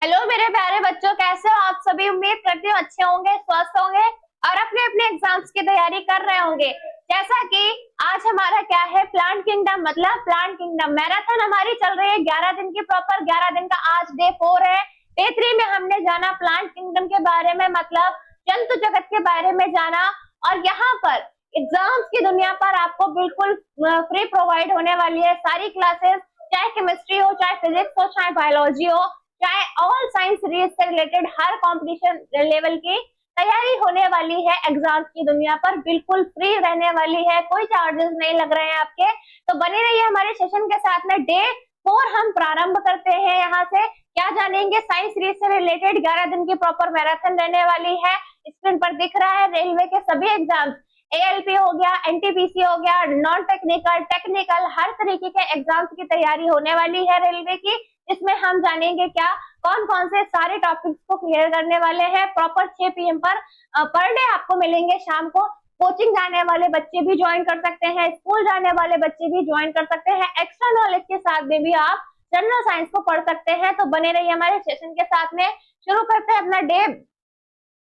Hello मेरे प्यारे बच्चों, कैसे हो आप सभी। उम्मीद करती हूँ अच्छे होंगे, स्वस्थ होंगे और अपने अपने एग्जाम्स की तैयारी कर रहे होंगे। जैसा कि आज हमारा क्या है, प्लांट किंगडम, मतलब प्लांट किंगडम मैराथन हमारी चल रही है 11 दिन की, प्रॉपर 11 दिन का। आज डे 4 है। डे 3 में हमने जाना प्लांट किंगडम के बारे में, मतलब जंतु जगत के बारे में जाना। और यहाँ पर एग्जाम्स की दुनिया पर आपको बिल्कुल फ्री प्रोवाइड होने वाली है सारी क्लासेस, चाहे केमिस्ट्री हो, चाहे फिजिक्स हो, चाहे बायोलॉजी हो, चाहे ऑल साइंस से रिलेटेड हर कंपटीशन लेवल की तैयारी होने वाली है। एग्जाम्स की दुनिया पर बिल्कुल फ्री रहने वाली है, कोई चार्जेस नहीं लग रहे हैं आपके। तो बने रहिए हमारे सेशन के साथ में। डे 4 हम प्रारंभ करते हैं। यहाँ से क्या जानेंगे, साइंस सीरीज से रिलेटेड 11 दिन की प्रॉपर मैराथन रहने वाली है। स्क्रीन पर दिख रहा है रेलवे के सभी एग्जाम्स, एएलपी हो गया, एनटीपीसी हो गया, नॉन टेक्निकल, टेक्निकल, हर तरीके के एग्जाम्स की तैयारी होने वाली है रेलवे की। इसमें हम जानेंगे क्या, कौन कौन से सारे टॉपिक्स को क्लियर करने वाले हैं। प्रॉपर 6 PM पर डे आपको मिलेंगे शाम को। कोचिंग जाने वाले बच्चे भी ज्वाइन कर सकते हैं, स्कूल जाने वाले बच्चे भी ज्वाइन कर सकते हैं। एक्स्ट्रा नॉलेज के साथ में भी आप जनरल साइंस को पढ़ सकते हैं। तो बने रहिए हमारे सेशन के साथ में। शुरू करते हैं अपना डे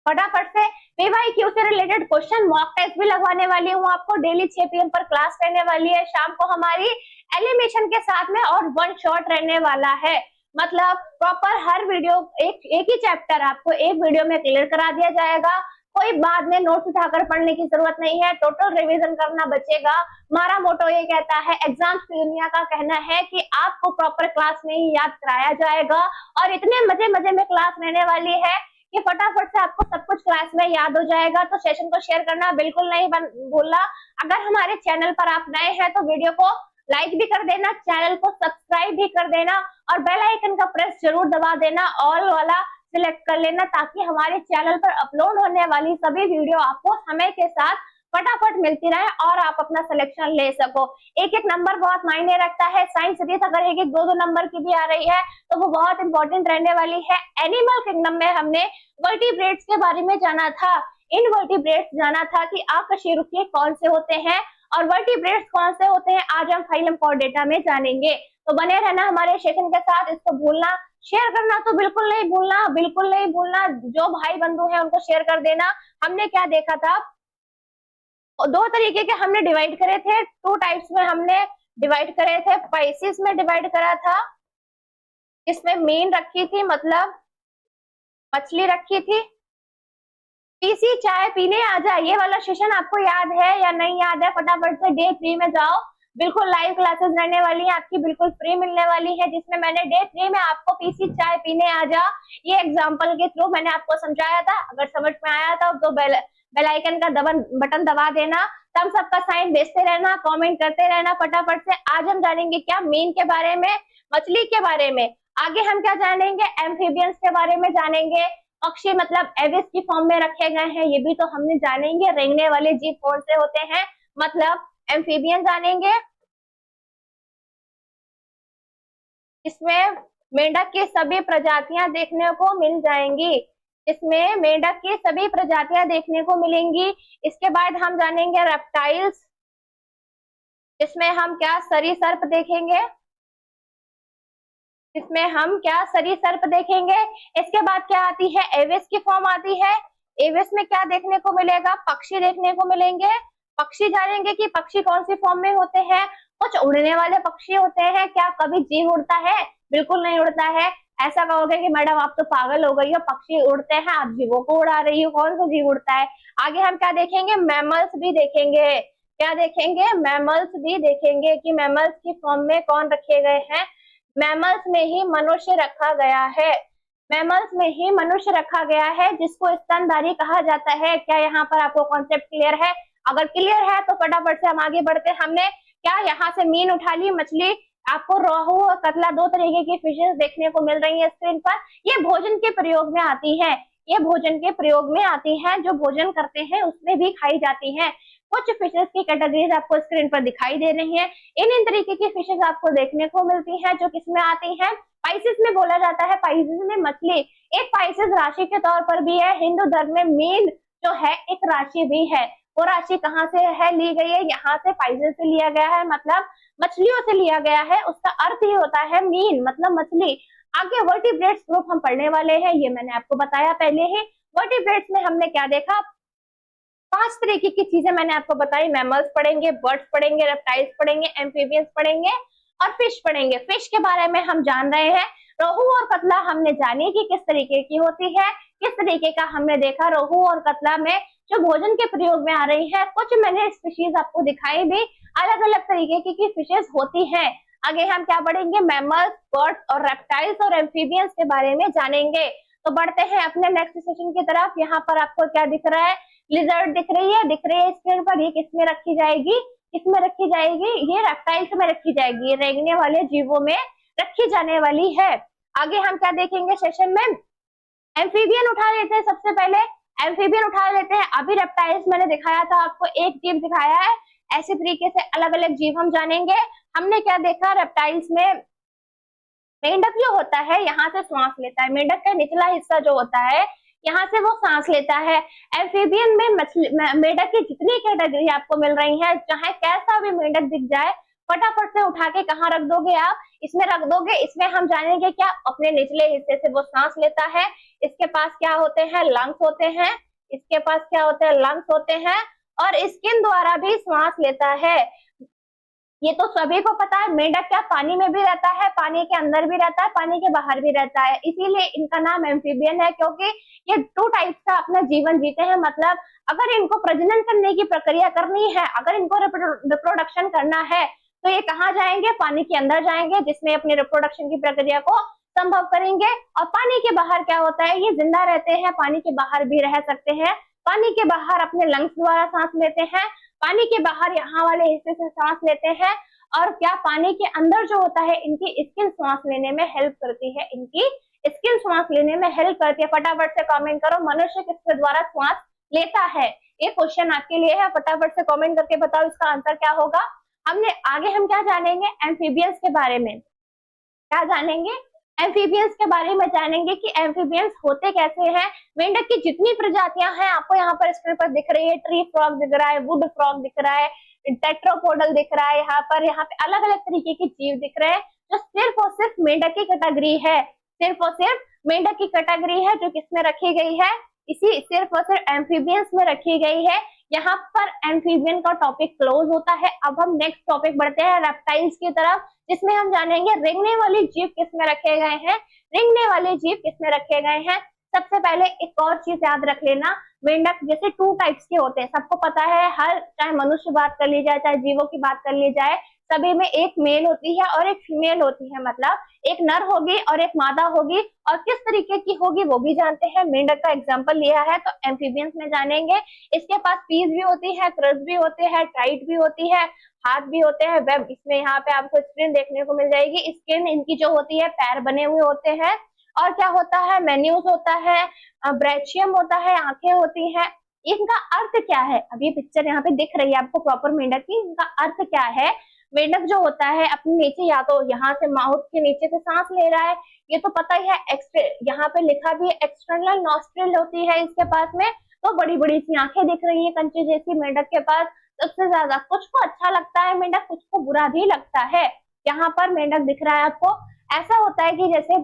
फटाफट से। पीवाईक्यू से रिलेटेड क्वेश्चन मॉक टेस्ट भी लगवाने वाली हूँ आपको। डेली 6 PM पर क्लास रहने वाली है। शाम को हमारी एलिमिनेशन के साथ में और वन शॉट रहने वाला है, मतलब प्रॉपर हर वीडियो एक ही चैप्टर आपको एक वीडियो में क्लियर करा दिया जाएगा। कोई बाद में नोट्स उठाकर पढ़ने की जरूरत नहीं है, टोटल रिवीजन करना बचेगा। हमारा मोटो ये कहता है, एग्जाम्स की दुनिया का कहना है कि आपको प्रॉपर क्लास में ही याद कराया जाएगा। और इतने मजे मजे में क्लास रहने वाली है कि फटाफट से आपको सब कुछ क्लास में याद हो जाएगा। तो सेशन को शेयर करना बिल्कुल नहीं भूलना। अगर हमारे चैनल पर आप नए हैं तो वीडियो को लाइक भी कर देना, चैनल को सब्सक्राइब भी कर देना और बेल आइकन का प्रेस जरूर दबा देना, ऑल वाला सिलेक्ट कर लेना, ताकि हमारे चैनल पर अपलोड होने वाली सभी वीडियो आपको समय के साथ फटाफट मिलती रहे और आप अपना सिलेक्शन ले सको। एक एक नंबर बहुत मायने रखता है। साइंस सीरीज अगर एक एक दो दो नंबर की भी आ रही है तो वो बहुत इंपॉर्टेंट रहने वाली है। एनिमल किंगडम में हमने वर्टिब्रेट्स के बारे में जाना था, इनवर्टिब्रेट्स जाना था कि आकशेरुकीय कौन से होते हैं और वर्टिब्रेट्स कौन से होते हैं, आज हम फाइलम कॉर्डेटा में जानेंगे। तो बने रहना हमारे सेशन के साथ। इसको भूलना, शेयर करना तो बिल्कुल नहीं भूलना, बिल्कुल नहीं भूलना। जो भाई बंधु हैं उनको शेयर कर देना। हमने क्या देखा था, दो तरीके के हमने डिवाइड करे थे, टू टाइप्स में हमने डिवाइड करे थे। स्पाइसिस में डिवाइड करा था, इसमें मीन रखी थी, मतलब मछली रखी थी। पीसी चाय पीने आ जाए, ये वाला सेशन आपको याद है या नहीं याद है, फटाफट से डे 3 में जाओ। बिल्कुल लाइव क्लासेस रहने वाली है आपकी, बिल्कुल फ्री मिलने वाली है, जिसमें मैंने डे 3 में आपको पीसी चाय पीने आ जा ये एग्जांपल के थ्रू मैंने आपको समझाया था। अगर समझ में आया था तो बेल आइकन का बटन दबा देना, तब सबका साइन भेजते रहना, कमेंट करते रहना फटाफट से। आज हम जानेंगे क्या, मीन के बारे में, मछली के बारे में। आगे हम क्या जानेंगे, एम्फीबियंस के बारे में जानेंगे। पक्षी मतलब एविस की फॉर्म में रखे गए हैं, ये भी तो हमने जानेंगे। रेंगने वाले जीव कौन से होते हैं, मतलब एम्फीबियन जानेंगे। इसमें मेंढक की सभी प्रजातियां देखने को मिल जाएंगी, इसमें मेंढक की सभी प्रजातियां देखने को मिलेंगी। इसके बाद हम जानेंगे रेप्टाइल्स, इसमें हम क्या, सरीसर्प देखेंगे। इसमें हम क्या, सरीसर्प देखेंगे। इसके बाद क्या आती है, एविस की फॉर्म आती है। एविस में क्या देखने को मिलेगा, पक्षी देखने को मिलेंगे। पक्षी जानेंगे कि पक्षी कौन सी फॉर्म में होते हैं। कुछ उड़ने वाले पक्षी होते हैं, क्या कभी जीव उड़ता है, बिल्कुल नहीं उड़ता है। ऐसा कहोगे कि मैडम आप तो पागल हो गई हो, पक्षी उड़ते हैं, आप जीवों को उड़ा रही हो, कौन सा जीव उड़ता है। आगे हम क्या देखेंगे, मैमल्स भी देखेंगे। क्या देखेंगे, मैमल्स भी देखेंगे कि मैमल्स की फॉर्म में कौन रखे गए हैं। मैमल्स में ही मनुष्य रखा गया है, मैमल्स में ही मनुष्य रखा गया है, जिसको स्तनधारी कहा जाता है। क्या यहाँ पर आपको कॉन्सेप्ट क्लियर है? अगर क्लियर है तो फटाफट से हम आगे बढ़ते हैं। हमने क्या यहाँ से मीन उठा ली, मछली, आपको रोहू और कतला दो तरीके की फिशेस देखने को मिल रही है स्क्रीन पर। ये भोजन के प्रयोग में आती है, ये भोजन के प्रयोग में आती है, जो भोजन करते हैं उसमें भी खाई जाती है। कुछ फिशेस की कैटेगरीज आपको स्क्रीन पर दिखाई दे रही है। इन तरीके की फिशेस आपको देखने को मिलती है, जो किसमें आती है, स्पाइसेस में बोला जाता है। स्पाइसेस में मछली एक स्पाइसेस राशि के तौर पर भी है। हिंदू धर्म में मीन जो है एक राशि भी है। वो राशि कहाँ से है, ली गई है, यहाँ से स्पाइसेस से लिया गया है, मतलब मछलियों से लिया गया है। उसका अर्थ ही होता है मीन, मतलब मछली। आगे वर्टिब्रेट्स ग्रुप हम पढ़ने वाले हैं, ये मैंने आपको बताया पहले ही। वर्टिब्रेट्स में हमने क्या देखा, 5 तरीके की चीजें मैंने आपको बताई। मैमल्स पढ़ेंगे, बर्ड्स पढ़ेंगे, रेप्टाइल्स पढ़ेंगे, एम्फीबियंस पढ़ेंगे और फिश पढ़ेंगे। फिश के बारे में हम जान रहे हैं, रोहू और कतला हमने जानी कि किस तरीके की होती है, किस तरीके का हमने देखा रोहू और कतला में जो भोजन के प्रयोग में आ रही है। कुछ मैंने स्पीशीज आपको दिखाई भी, अलग अलग तरीके की फिशेस होती हैं। आगे हम क्या पढ़ेंगे, मैमल्स, बर्ड्स और रेप्टाइल्स और एम्फीबियंस के बारे में जानेंगे। तो बढ़ते हैं अपने नेक्स्ट सेशन की तरफ। यहाँ पर आपको क्या दिख रहा है, लिजर्ड दिख रही है स्क्रीन पर। ये किसमें रखी जाएगी, किसमें रखी जाएगी, ये रेप्टाइल्स में रखी जाएगी, ये रेंगने वाले जीवों में रखी जाने वाली है। आगे हम क्या देखेंगे सेशन में, एम्फीबियन उठा लेते हैं। सबसे पहले एम्फीबियन उठा लेते हैं। अभी रेप्टाइल्स मैंने दिखाया था आपको, एक जीव दिखाया है, ऐसे तरीके से अलग अलग जीव हम जानेंगे। हमने क्या देखा, रेप्टाइल्स में मेंढक जो होता है यहाँ से सांस लेता है, मेंढक का निचला हिस्सा जो होता है यहाँ से वो सांस लेता है। एम्फीबियन में मेंढक की जितनी कैटेगरी आपको मिल रही है, चाहे कैसा भी मेंढक दिख जाए, फटाफट से उठा के कहाँ रख दोगे आप, इसमें रख दोगे। इसमें हम जानेंगे क्या, अपने निचले हिस्से से वो सांस लेता है। इसके पास क्या होते हैं, लंग्स होते हैं। इसके पास क्या होते हैं, लंग्स होते हैं, और स्किन द्वारा भी सांस लेता है। ये तो सभी को पता है। मेंढक क्या पानी में भी रहता है, पानी के अंदर भी रहता है, पानी के बाहर भी रहता है, इसीलिए इनका नाम एम्फीबियन है, क्योंकि ये 2 टाइप्स का अपना जीवन जीते हैं। मतलब अगर इनको प्रजनन करने की प्रक्रिया करनी है, अगर इनको रिप्रोडक्शन करना है, तो ये कहाँ जाएंगे, पानी के अंदर जाएंगे, जिसमें अपनी रिप्रोडक्शन की प्रक्रिया को संभव करेंगे। और पानी के बाहर क्या होता है, ये जिंदा रहते हैं, पानी के बाहर भी रह सकते हैं। पानी के बाहर अपने लंग्स द्वारा सांस लेते हैं, पानी के बाहर यहाँ वाले हिस्से से सांस लेते हैं। और क्या पानी के अंदर जो होता है, इनकी स्किन सांस लेने में हेल्प करती है, इनकी स्किन सांस लेने में हेल्प करती है। फटाफट से कमेंट करो, मनुष्य किसके द्वारा सांस लेता है। ये क्वेश्चन आपके लिए है, फटाफट से कमेंट करके बताओ इसका आंसर क्या होगा। हम क्या जानेंगे, एम्फीबियंस के बारे में क्या जानेंगे, एम्फीबियंस के बारे में जानेंगे कि एम्फीबियंस होते कैसे हैं। मेंढक की जितनी प्रजातियां हैं आपको यहाँ पर स्क्रीन पर दिख रही है, ट्री फ्रॉग दिख रहा है, वुड फ्रॉग दिख रहा है, टेट्रापोडल दिख रहा है, यहाँ पे अलग अलग तरीके के जीव दिख रहे हैं, जो सिर्फ और सिर्फ मेंढक की कैटेगरी है, सिर्फ और सिर्फ मेंढक की कैटेगरी है, जो किसमें रखी गई है, इसी सिर्फ और सिर्फ एम्फीबियंस में रखी गई है। यहाँ पर एम्फीबियन का टॉपिक क्लोज होता है। अब हम नेक्स्ट टॉपिक बढ़ते हैं रेप्टाइल्स की तरफ, जिसमें हम जानेंगे रेंगने वाले जीव किसमें रखे गए हैं, रेंगने वाले जीव किसमें रखे गए हैं। सबसे पहले एक और चीज याद रख लेना, मेंढक जैसे 2 टाइप्स के होते हैं, सबको पता है। हर चाहे मनुष्य बात कर ली जाए, चाहे जीवों की बात कर ली जाए, सभी में एक मेल होती है और एक फीमेल होती है। मतलब एक नर होगी और एक मादा होगी, और किस तरीके की होगी वो भी जानते हैं। मेंढक का एग्जाम्पल लिया है तो एम्फीबियंस में जानेंगे। इसके पास पीस भी होती है, क्रस्ट भी होते हैं, टाइट भी होती है, हाथ भी होते हैं, वेब। इसमें यहाँ पे आपको स्किन देखने को मिल जाएगी। स्किन इनकी जो होती है, पैर बने हुए होते हैं। और क्या होता है, मेन्यूज होता है, ब्रैचियम होता है, आंखें होती हैं। इनका अर्थ क्या है, अभी पिक्चर यहाँ पे दिख रही है आपको प्रॉपर मेंढक की, इनका अर्थ क्या है। मेंढक जो होता है अपने नीचे, या तो यहाँ से माउथ के नीचे से सांस ले रहा है, ये तो पता ही है। यहाँ पे लिखा भी है एक्सटर्नल नॉस्ट्रिल होती है इसके पास में, तो बड़ी बड़ी सी आंखें दिख रही है कंचे जैसी मेंढक के पास। सबसे ज्यादा कुछ को अच्छा लगता है मेंढक, कुछ को बुरा भी लगता है। यहाँ पर मेंढक दिख रहा है आपको। ऐसा होता है कि जैसे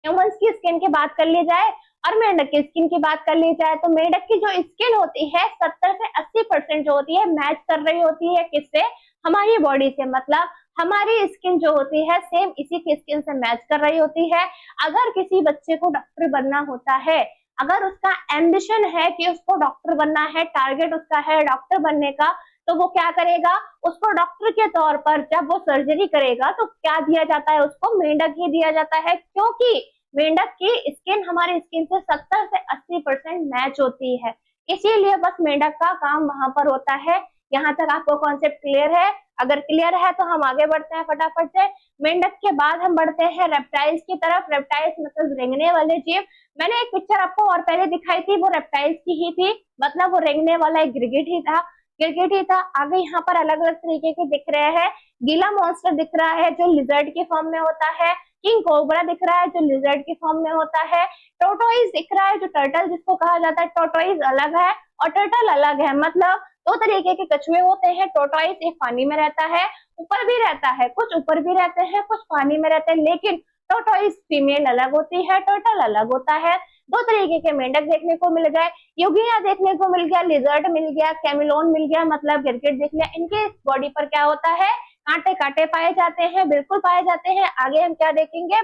ह्यूमंस की स्किन की बात कर ली जाए और मेंढक की स्किन की बात कर ली जाए, तो मेंढक की जो स्किन होती है 70 से 80% जो होती है मैच कर रही होती है किससे, हमारी बॉडी से। मतलब हमारी स्किन जो होती है सेम इसी की स्किन से मैच कर रही होती है। अगर किसी बच्चे को डॉक्टर बनना होता है, अगर उसका एम्बिशन है कि उसको डॉक्टर बनना है, टारगेट उसका है डॉक्टर बनने का, तो वो क्या करेगा, उसको डॉक्टर के तौर पर जब वो सर्जरी करेगा तो क्या दिया जाता है, उसको मेंढक ही दिया जाता है, क्योंकि मेंढक की स्किन हमारी स्किन से 70 से 80% मैच होती है। इसीलिए बस मेंढक का काम वहां पर होता है। यहाँ तक आपको कॉन्सेप्ट क्लियर है? अगर क्लियर है तो हम आगे बढ़ते हैं फटाफट से। मेंढक के बाद हम बढ़ते हैं रेप्टाइल्स की तरफ। रेप्टाइल्स मतलब रेंगने वाले जीव। मैंने एक पिक्चर आपको और पहले दिखाई थी, वो रेप्टाइल्स की ही थी, मतलब वो रेंगने वाला एक गिरगिट ही था, गिरगिट ही था। आगे यहाँ पर अलग अलग तरीके के दिख रहे हैं। गीला मॉन्स्टर दिख रहा है जो लिजर्ड के फॉर्म में होता है। किंग कोबरा दिख रहा है जो लिजर्ड के फॉर्म में होता है। टोटोइज दिख रहा है जो टर्टल जिसको कहा जाता है। टोटोइज अलग है और टर्टल अलग है, मतलब 2 तरीके के कछुए होते हैं। टोटोइज एक पानी में रहता है, ऊपर भी रहता है, कुछ ऊपर भी रहते हैं, कुछ पानी में रहते हैं, लेकिन टोटोइस फीमेल अलग होती है, टर्टल अलग होता है। दो तरीके के मेंढक देखने को मिल गए, युगिया देखने को मिल गया, लिजर्ड मिल गया, कैमिलोन मिल गया, मतलब गिरगिट देख लिया। इनके बॉडी पर क्या होता है, कांटे कांटे पाए जाते हैं, बिल्कुल पाए जाते हैं। आगे हम क्या देखेंगे,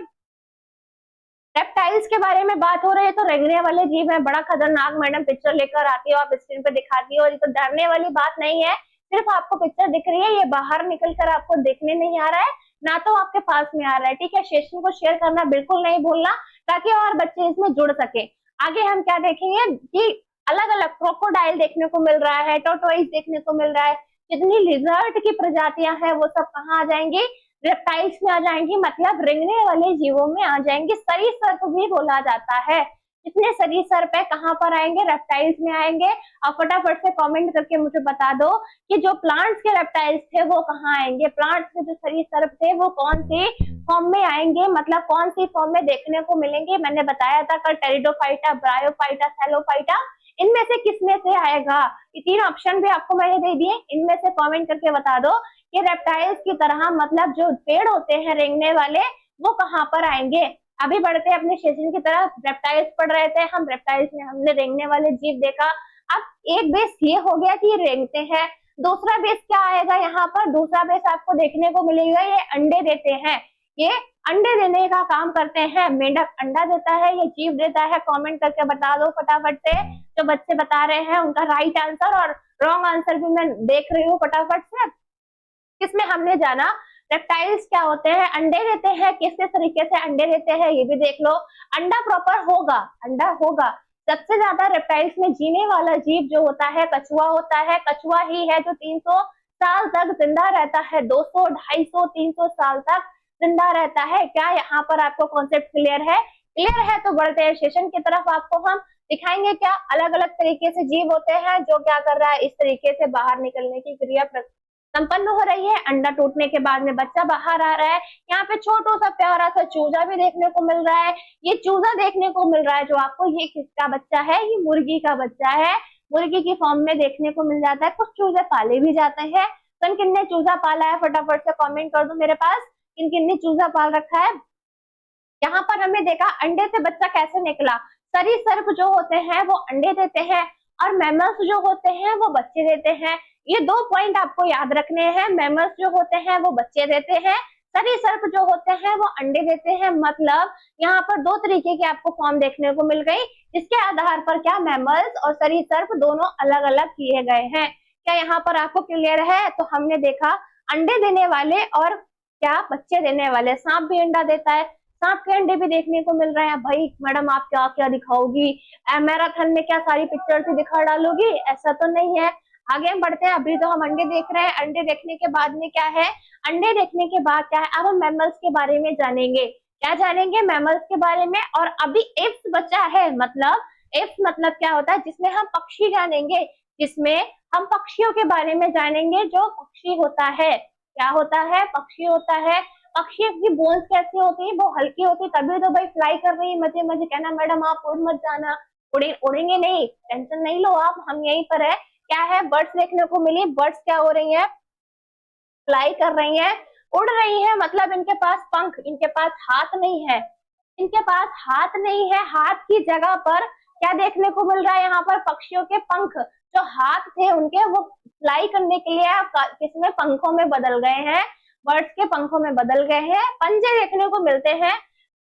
रेप्टाइल्स के बारे में बात हो रही है तो रेंगने वाले जीव है, बड़ा खतरनाक। मैडम पिक्चर लेकर आती हो, आप स्क्रीन पे दिखाती हो, ये तो डरने वाली बात नहीं है, सिर्फ आपको पिक्चर दिख रही है, ये बाहर निकल कर आपको देखने नहीं आ रहा है, ना तो आपके पास में आ रहा है। ठीक है, सेशन को शेयर करना बिल्कुल नहीं भूलना, ताकि और बच्चे इसमें जुड़ सके। आगे हम क्या देखेंगे कि अलग अलग क्रोकोडाइल देखने को मिल रहा है, टोटोइस देखने को मिल रहा है। जितनी लिजर्ड की प्रजातियां हैं वो सब कहाँ आ जाएंगी, रेप्टाइल्स में आ जाएंगी, मतलब रेंगने वाले जीवों में आ जाएंगे। सरीसृप भी बोला जाता है। इतने सरीसृप है, कहाँ पर आएंगे, रेप्टाइल्स में आएंगे। आप फटाफट से कमेंट करके मुझे बता दो कि जो प्लांट्स के रेप्टाइल्स थे वो कहाँ आएंगे, प्लांट्स के जो सरीसृप थे वो कौन सी फॉर्म में आएंगे, मतलब कौन सी फॉर्म में देखने को मिलेंगे। मैंने बताया था कल, टेरिडोफाइटा, ब्रायोफाइटा, सैलोफाइटा, इनमें से किसमें से आएगा। ये तीन ऑप्शन भी आपको मैंने दे दिए, इनमें से कमेंट करके बता दो कि रेप्टाइल्स की तरह, मतलब जो पेड़ होते हैं रेंगने वाले, वो कहाँ पर आएंगे। अभी बढ़ते हैं अपने सेशन की तरफ। रेप्टाइल्स पढ़ रहे थे हम, रेप्टाइल्स में हमने रेंगने वाले जीव देखा। अब एक बेस ये हो गया कि ये रेंगते हैं, दूसरा बेस क्या आएगा यहाँ पर, दूसरा बेस आपको देखने को मिलेगा, ये अंडे देते हैं। ये अंडे देने का काम करते हैं, मेंढक अंडा देता है, ये जीव देता है। कमेंट करके बता दो फटाफट से, जो बच्चे बता रहे हैं उनका राइट आंसर और रॉन्ग आंसर भी मैं देख रही हूँ फटाफट से। किसमें हमने जाना, रेप्टाइल्स क्या होते हैं, अंडे देते हैं, किस किस तरीके से अंडे देते हैं ये भी देख लो। अंडा प्रॉपर होगा, अंडा होगा। सबसे ज्यादा रेप्टाइल्स में जीने वाला जीव जो होता है कछुआ होता है। कछुआ ही है जो 300 साल तक जिंदा रहता है, 200, 250, 300 साल तक जिंदा रहता है। क्या यहाँ पर आपको कॉन्सेप्ट क्लियर है? क्लियर है तो बढ़ते हैं सेशन की तरफ। आपको हम दिखाएंगे क्या अलग अलग तरीके से जीव होते हैं जो क्या कर रहा है, इस तरीके से बाहर निकलने की क्रिया संपन्न हो रही है। अंडा टूटने के बाद में बच्चा बाहर आ रहा है। यहाँ पे छोटा सा प्यारा सा चूजा भी देखने को मिल रहा है। ये चूजा देखने को मिल रहा है जो आपको, ये किसका बच्चा है, ये मुर्गी का बच्चा है। मुर्गी की फॉर्म में देखने को मिल जाता है। कुछ चूजे पाले भी जाते हैं। तो किन ने चूजा पाला है फटाफट से कमेंट कर दो मेरे पास, किन किन ने चूजा पाल रखा है। यहाँ पर हमने देखा अंडे से बच्चा कैसे निकला। सरीसृप जो होते हैं वो अंडे देते हैं और मैमल्स जो होते हैं वो बच्चे देते हैं। ये दो पॉइंट आपको याद रखने हैं। मैमल्स जो होते हैं वो बच्चे देते हैं, सरीसृप जो होते हैं वो अंडे देते हैं। मतलब यहाँ पर दो तरीके की आपको फॉर्म देखने को मिल गई, जिसके आधार पर क्या मैमल्स और सरीसृप दोनों अलग अलग किए गए हैं। क्या यहाँ पर आपको क्लियर है? तो हमने देखा अंडे देने वाले और क्या बच्चे देने वाले। सांप भी अंडा देता है, सांप के अंडे भी देखने को मिल रहे हैं। भाई मैडम आप क्या क्या दिखाओगी, मैराथन में क्या सारी पिक्चर्स ही दिखा डालोगी? ऐसा तो नहीं है। आगे हम बढ़ते हैं। अभी तो हम अंडे देख रहे हैं, अंडे देखने के बाद में क्या है, अंडे देखने के बाद क्या है, अब हम मैमल्स के बारे में जानेंगे। क्या जानेंगे? मैमल्स के बारे में। और अभी एप्स बचा है, मतलब एप्स मतलब क्या होता है, जिसमें हम पक्षी जानेंगे, जिसमें हम पक्षियों के बारे में जानेंगे। जो पक्षी होता है, क्या होता है, पक्षी होता है। पक्षी की बोन्स कैसी होती है, वो हल्की होती है, तभी तो भाई फ्लाई कर रही है मजे मजे। कहना मैडम आप उड़ मत जाना, उड़ेंगे नहीं, टेंशन नहीं लो आप, हम यहीं पर है। क्या है, बर्ड्स देखने को मिली। बर्ड्स क्या हो रही है, फ्लाई कर रही है, उड़ रही है। मतलब इनके पास पंख, इनके पास हाथ नहीं है, इनके पास हाथ नहीं है। हाथ की जगह पर क्या देखने को मिल रहा है यहाँ पर, पक्षियों के पंख। जो हाथ थे उनके वो फ्लाई करने के लिए किसमें, पंखों में बदल गए हैं, बर्ड्स के पंखों में बदल गए हैं। पंजे देखने को मिलते हैं,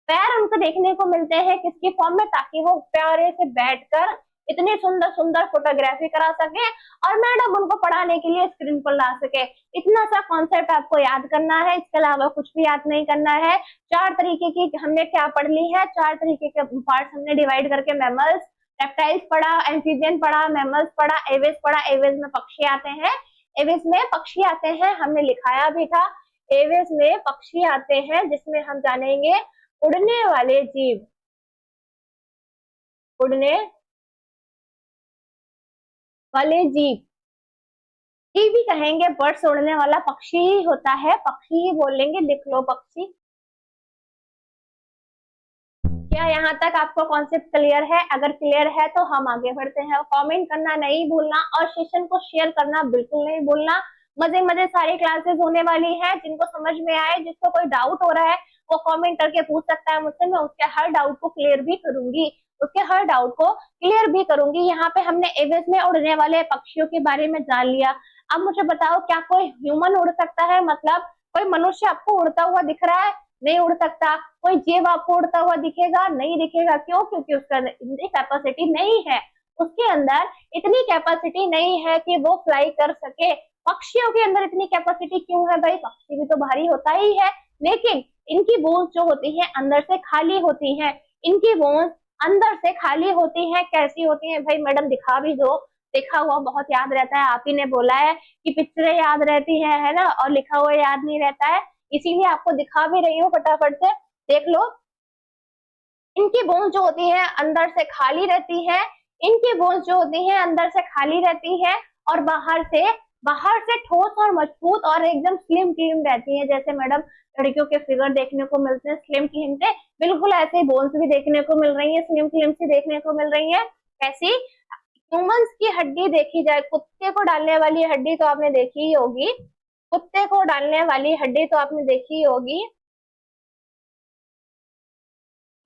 पैर उनको देखने को मिलते हैं किसकी फॉर्म में, ताकि वो प्यारे से बैठकर इतनी सुंदर सुंदर फोटोग्राफी करा सके और मैडम उनको पढ़ाने के लिए स्क्रीन पर ला सके। इतना सा कॉन्सेप्ट आपको याद करना है, इसके अलावा कुछ भी याद नहीं करना है। चार तरीके की हमने क्या पढ़ ली है, चार तरीके के पार्ट हमने डिवाइड करके मैमल्स, रेप्टाइल्स पढ़ा, एम्फीबियन पढ़ा, मैमल्स पढ़ा, एविस पढ़ा। एविस में पक्षी आते हैं, एविस में पक्षी आते हैं, हमने लिखाया भी था। एविस में पक्षी आते हैं जिसमें हम जानेंगे उड़ने वाले जीव, उड़ने वाले जीव ये भी कहेंगे। बर्ड्स उड़ने वाला पक्षी ही होता है, पक्षी ही बोलेंगे, लिख लो पक्षी। क्या यहाँ तक आपको कॉन्सेप्ट क्लियर है? अगर क्लियर है तो हम आगे बढ़ते हैं। कमेंट करना नहीं भूलना और सेशन को शेयर करना बिल्कुल नहीं भूलना। मजे मजे सारी क्लासेस होने वाली है, जिनको समझ में आए, जिसको कोई डाउट हो रहा है वो कमेंट करके पूछ सकता है मुझसे, मैं उसके हर डाउट को क्लियर भी करूंगी, उसके हर डाउट को क्लियर भी करूंगी। यहाँ पे हमने एवरेज में उड़ने वाले पक्षियों के बारे में जान लिया। अब मुझे बताओ, क्या कोई ह्यूमन उड़ सकता है? मतलब कोई मनुष्य आपको उड़ता हुआ दिख रहा है? नहीं उड़ सकता। कोई जीव आपको उड़ता हुआ दिखेगा? नहीं दिखेगा। क्यों? क्योंकि उसका इतनी कैपेसिटी नहीं है, उसके अंदर इतनी कैपेसिटी नहीं है कि वो फ्लाई कर सके। पक्षियों के अंदर इतनी कैपेसिटी क्यों है भाई? पक्षी भी तो भारी होता ही है, लेकिन इनकी बोन्स जो होती है अंदर से खाली होती है। इनकी बोन्स अंदर से खाली होती है। कैसी होती है भाई? मैडम दिखा भी दो। देखा हुआ बहुत याद रहता है, आप ही ने बोला है कि पिक्चरें याद रहती है ना, और लिखा हुआ याद नहीं रहता है, इसीलिए आपको दिखा भी रही हूँ, फटाफट से देख लो। इनकी बोन्स जो होती है अंदर से खाली रहती है, इनकी बोन्स जो होती है अंदर से खाली रहती है, और बाहर से ठोस और मजबूत और एकदम स्लिम क्लीम रहती है। जैसे मैडम लड़कियों के फिगर देखने को मिलते हैं स्लिम क्लीम से, बिल्कुल ऐसे बोन्स भी देखने को मिल रही है, स्लिम क्लीम से देखने को मिल रही है। ऐसी ह्यूमंस की हड्डी देखी जाए, कुत्ते को डालने वाली हड्डी तो आपने देखी ही होगी, कुत्ते को डालने वाली हड्डी तो आपने देखी ही होगी,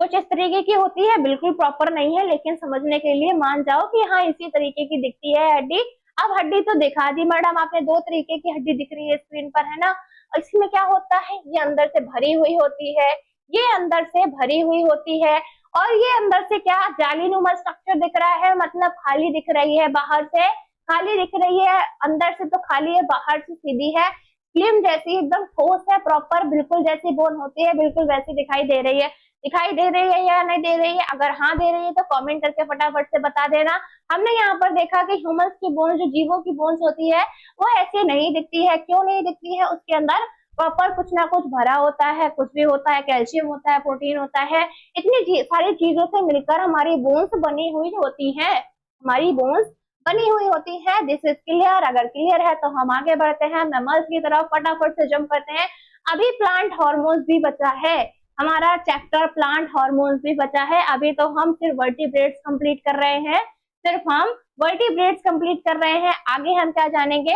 कुछ इस तरीके की होती है, बिल्कुल प्रॉपर नहीं है, लेकिन समझने के लिए मान जाओ कि हाँ इसी तरीके की दिखती है हड्डी। अब हड्डी तो दिखा दी मैडम आपने, दो तरीके की हड्डी दिख रही है स्क्रीन पर, है ना। इसमें क्या होता है? ये अंदर से भरी हुई होती है, ये अंदर से भरी हुई होती है, और ये अंदर से क्या जालीनुमा स्ट्रक्चर दिख रहा है, मतलब खाली दिख रही है, बाहर से खाली दिख रही है, अंदर से तो खाली है, बाहर से सीधी है, स्लिम जैसी एकदम ठोस है, प्रॉपर बिल्कुल जैसी बोन होती है बिल्कुल वैसी दिखाई दे रही है। दिखाई दे रही है या नहीं दे रही है? अगर हाँ दे रही है तो कमेंट करके फटाफट से बता देना। हमने यहाँ पर देखा कि ह्यूमंस की बोन्स, जो जीवों की बोन्स होती है, वो ऐसे नहीं दिखती है। क्यों नहीं दिखती है? उसके अंदर प्रॉपर कुछ ना कुछ भरा होता है, कुछ भी होता है, कैल्शियम होता है, प्रोटीन होता है, इतनी सारी चीजों से मिलकर हमारी बोन्स बनी हुई होती है, हमारी बोन्स बनी हुई होती है। This is clear. अगर क्लियर है तो हम आगे बढ़ते हैं मैमल्स की तरफ, फटाफट से जंप करते हैं। अभी प्लांट हार्मोन्स भी बचा है, हमारा चैप्टर प्लांट हार्मोन्स भी बचा है। अभी तो हम सिर्फ वर्टिब्रेट्स कंप्लीट कर रहे हैं, सिर्फ हम वर्टिब्रेट्स कंप्लीट कर रहे हैं। आगे हम क्या जानेंगे?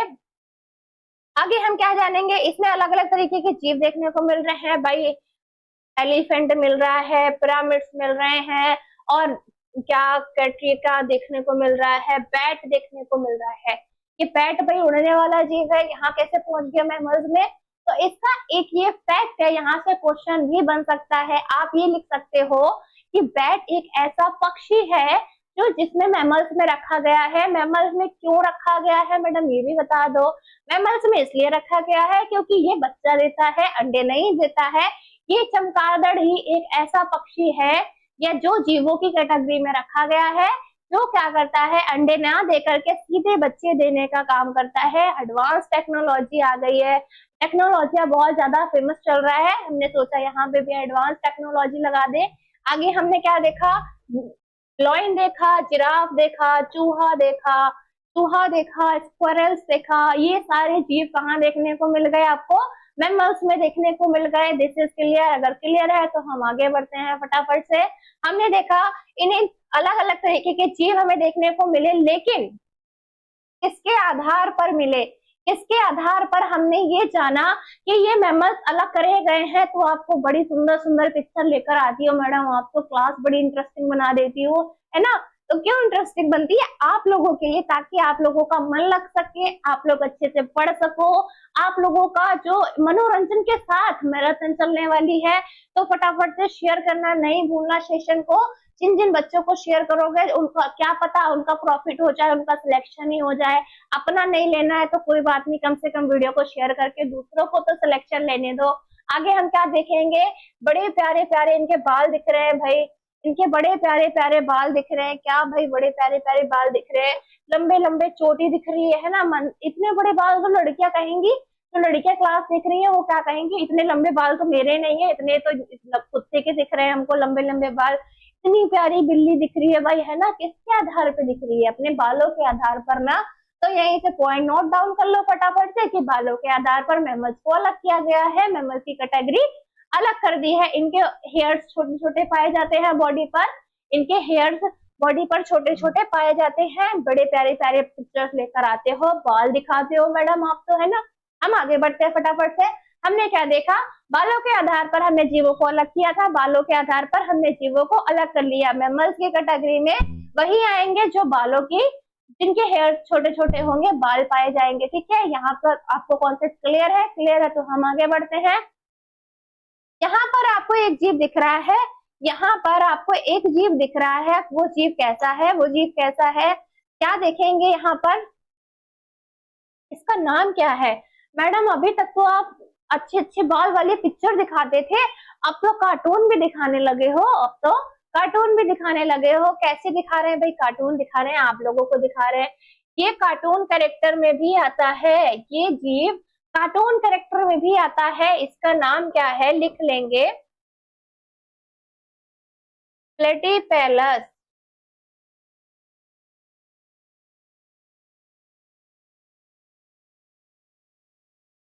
आगे हम क्या जानेंगे? इसमें अलग अलग तरीके के जीव देखने को मिल रहे हैं भाई, एलिफेंट मिल रहा है, पिरामिड्स मिल रहे हैं, और क्या कैट्रिका देखने को मिल रहा है, बैट देखने को मिल रहा है। ये बैट भाई उड़ने वाला जीव है, यहाँ कैसे पहुंच गया मैमल्स में? तो इसका एक ये फैक्ट है, यहाँ से क्वेश्चन भी बन सकता है। आप ये लिख सकते हो कि बैट एक ऐसा पक्षी है जो जिसमें मैमल्स में रखा गया है। मैमल्स में क्यों रखा गया है मैडम, ये भी बता दो। मैमल्स में इसलिए रखा गया है क्योंकि ये बच्चा देता है, अंडे नहीं देता है। ये चमगादड़ ही एक ऐसा पक्षी है या जो जीवों की कैटेगरी में रखा गया है, जो क्या करता है, अंडे ना देकर के सीधे बच्चे देने का काम करता है। एडवांस टेक्नोलॉजी आ गई है, टेक्नोलॉजी बहुत ज्यादा फेमस चल रहा है, हमने सोचा यहाँ पे भी एडवांस टेक्नोलॉजी लगा दे। आगे हमने क्या देखा? लॉइन देखा, जिराफ देखा, चूहा देखा, स्क्वायरल्स देखा। ये सारे जीव कहाँ देखने को मिल गए आपको? मैमल्स में देखने को मिल गए। This is clear. अगर क्लियर है तो हम आगे बढ़ते हैं फटाफट से। हमने देखा इन्हें अलग अलग तरीके के जीव हमें देखने को मिले, लेकिन किसके आधार पर मिले? किसके आधार पर हमने ये जाना कि ये मैमल्स अलग करे गए हैं? तो आपको बड़ी सुंदर सुंदर पिक्चर लेकर आती हो मैडम, आप तो क्लास बड़ी इंटरेस्टिंग बना देती हो, है ना। तो क्यों इंटरेस्टिंग बनती है? आप लोगों के लिए, ताकि आप लोगों का मन लग सके, आप लोग अच्छे से पढ़ सको, आप लोगों का जो मनोरंजन के साथ मैराथन चलने वाली है। तो फटाफट से शेयर करना नहीं भूलना सेशन को। जिन जिन बच्चों को शेयर करोगे उनका क्या पता उनका प्रॉफिट हो जाए, उनका सिलेक्शन ही हो जाए। अपना नहीं लेना है तो कोई बात नहीं, कम से कम वीडियो को शेयर करके दूसरों को तो सिलेक्शन लेने दो। आगे हम क्या देखेंगे? बड़े प्यारे प्यारे इनके बाल दिख रहे हैं भाई, इनके बड़े प्यारे प्यारे बाल दिख रहे हैं। क्या भाई, बड़े प्यारे प्यारे बाल दिख रहे हैं, लंबे लंबे चोटी दिख रही है ना। मन इतने बड़े बाल तो लड़कियां कहेंगी, तो लड़कियां क्लास देख रही है वो क्या कहेंगी, इतने लंबे बाल तो मेरे नहीं है, इतने तो कुत्ते के दिख रहे हैं हमको लंबे लंबे बाल। इतनी प्यारी बिल्ली दिख रही है भाई, है ना। किसके आधार पे दिख रही है? अपने बालों के आधार पर ना। तो यहीं से पॉइंट नोट डाउन कर लो फटाफट से कि बालों के आधार पर मैमल्स को अलग किया गया है, मैमल्स की कैटेगरी अलग कर दी है। इनके हेयर्स छोटे छोटे पाए जाते हैं बॉडी पर, इनके हेयर्स बॉडी पर छोटे छोटे पाए जाते हैं। बड़े प्यारे प्यारे पिक्चर्स लेकर आते हो, बाल दिखाते हो मैडम आप तो, है ना। हम आगे बढ़ते हैं फटाफट से। हमने क्या देखा, बालों के आधार पर हमने जीवों को अलग किया था, बालों के आधार पर हमने जीवों को अलग कर लिया। मैमल्स की कैटेगरी में वही आएंगे जो बालों की, जिनके हेयर छोटे छोटे होंगे, बाल पाए जाएंगे। ठीक है, यहाँ पर आपको कॉन्सेप्ट क्लियर है? क्लियर है तो हम आगे बढ़ते हैं। यहाँ पर आपको एक जीव दिख रहा है, यहाँ पर आपको एक जीव दिख रहा है, वो जीव कैसा है, वो जीव कैसा है, क्या देखेंगे यहाँ पर, इसका नाम क्या है? मैडम अभी तक तो आप अच्छे अच्छे बाल वाली पिक्चर दिखाते थे, अब तो कार्टून भी दिखाने लगे हो, अब तो कार्टून भी दिखाने लगे हो। कैसे दिखा रहे हैं भाई? कार्टून दिखा रहे हैं, आप लोगों को दिखा रहे हैं। ये कार्टून कैरेक्टर में भी आता है, ये जीव कार्टून कैरेक्टर में भी आता है। इसका नाम क्या है? लिख लेंगे, प्लेटीपेलस।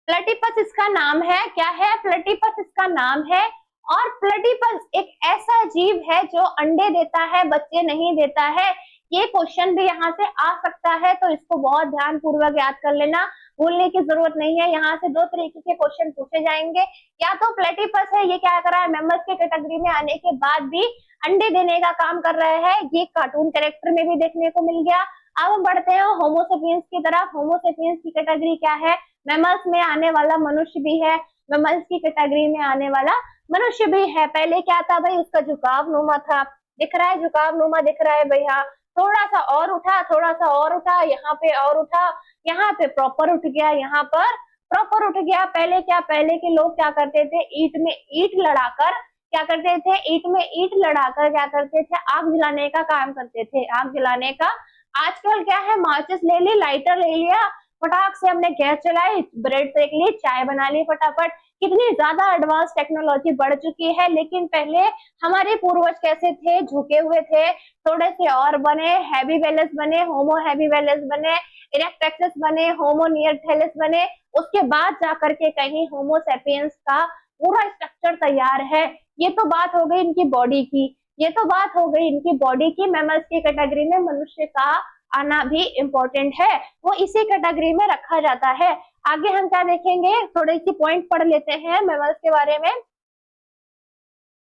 प्लेटिपस इसका नाम है। क्या है? प्लेटिपस इसका नाम है। और प्लेटिपस एक ऐसा जीव है जो अंडे देता है, बच्चे नहीं देता है। ये क्वेश्चन भी यहाँ से आ सकता है, तो इसको बहुत ध्यान पूर्वक याद कर लेना, भूलने की जरूरत नहीं है। यहाँ से दो तरीके के क्वेश्चन पूछे जाएंगे, या तो प्लेटिपस है, ये क्या कर रहा है, मेमल्स के कैटेगरी में आने के बाद भी अंडे देने का काम कर रहा है, ये कार्टून कैरेक्टर में भी देखने को मिल गया। अब हम बढ़ते हैं होमोसेपियंस की तरफ। होमोसेपियंस की कैटेगरी क्या है? मैमल्स में आने वाला मनुष्य भी है, मैमल्स की कैटेगरी में आने वाला मनुष्य भी है। पहले क्या था भाई? उसका झुकाव नुमा था, दिख रहा है, झुकाव नुमा दिख रहा है भैया। थोड़ा सा और उठा, थोड़ा सा और उठा, यहाँ पे और उठा, यहाँ पे प्रॉपर उठ गया, यहाँ पर प्रॉपर उठ गया। पहले क्या, पहले के लोग क्या करते थे, ईंट में ईंट लड़ाकर क्या करते थे, ईंट में ईंट लड़ाकर क्या करते थे, आग जलाने का काम करते थे, आग जलाने का। आजकल क्या है, माचिस ले ली, लाइटर ले लिया, फटाक से हमने गैस चलाई, ब्रेड सेक ली, चाय बना ली फटाफट। कितनी ज्यादा एडवांस टेक्नोलॉजी बढ़ चुकी है, लेकिन पहले हमारे पूर्वज कैसे थे? झुके हुए थे, थोड़े से और बने, हैवी वेलस बने, होमो हैवी वेलस बने, इरेक्टेक्सस बने, होमो नियरथेलिस बने, उसके बाद जाकर के कहीं होमो सेपियंस का पूरा स्ट्रक्चर तैयार है। ये तो बात हो गई इनकी बॉडी की, ये तो बात हो गई इनकी बॉडी की। मैमल्स की कैटेगरी में मनुष्य का आना भी इम्पोर्टेंट है, वो इसी कैटेगरी में रखा जाता है। आगे हम क्या देखेंगे, थोड़े सी पॉइंट पढ़ लेते हैं मैमल्स के बारे में।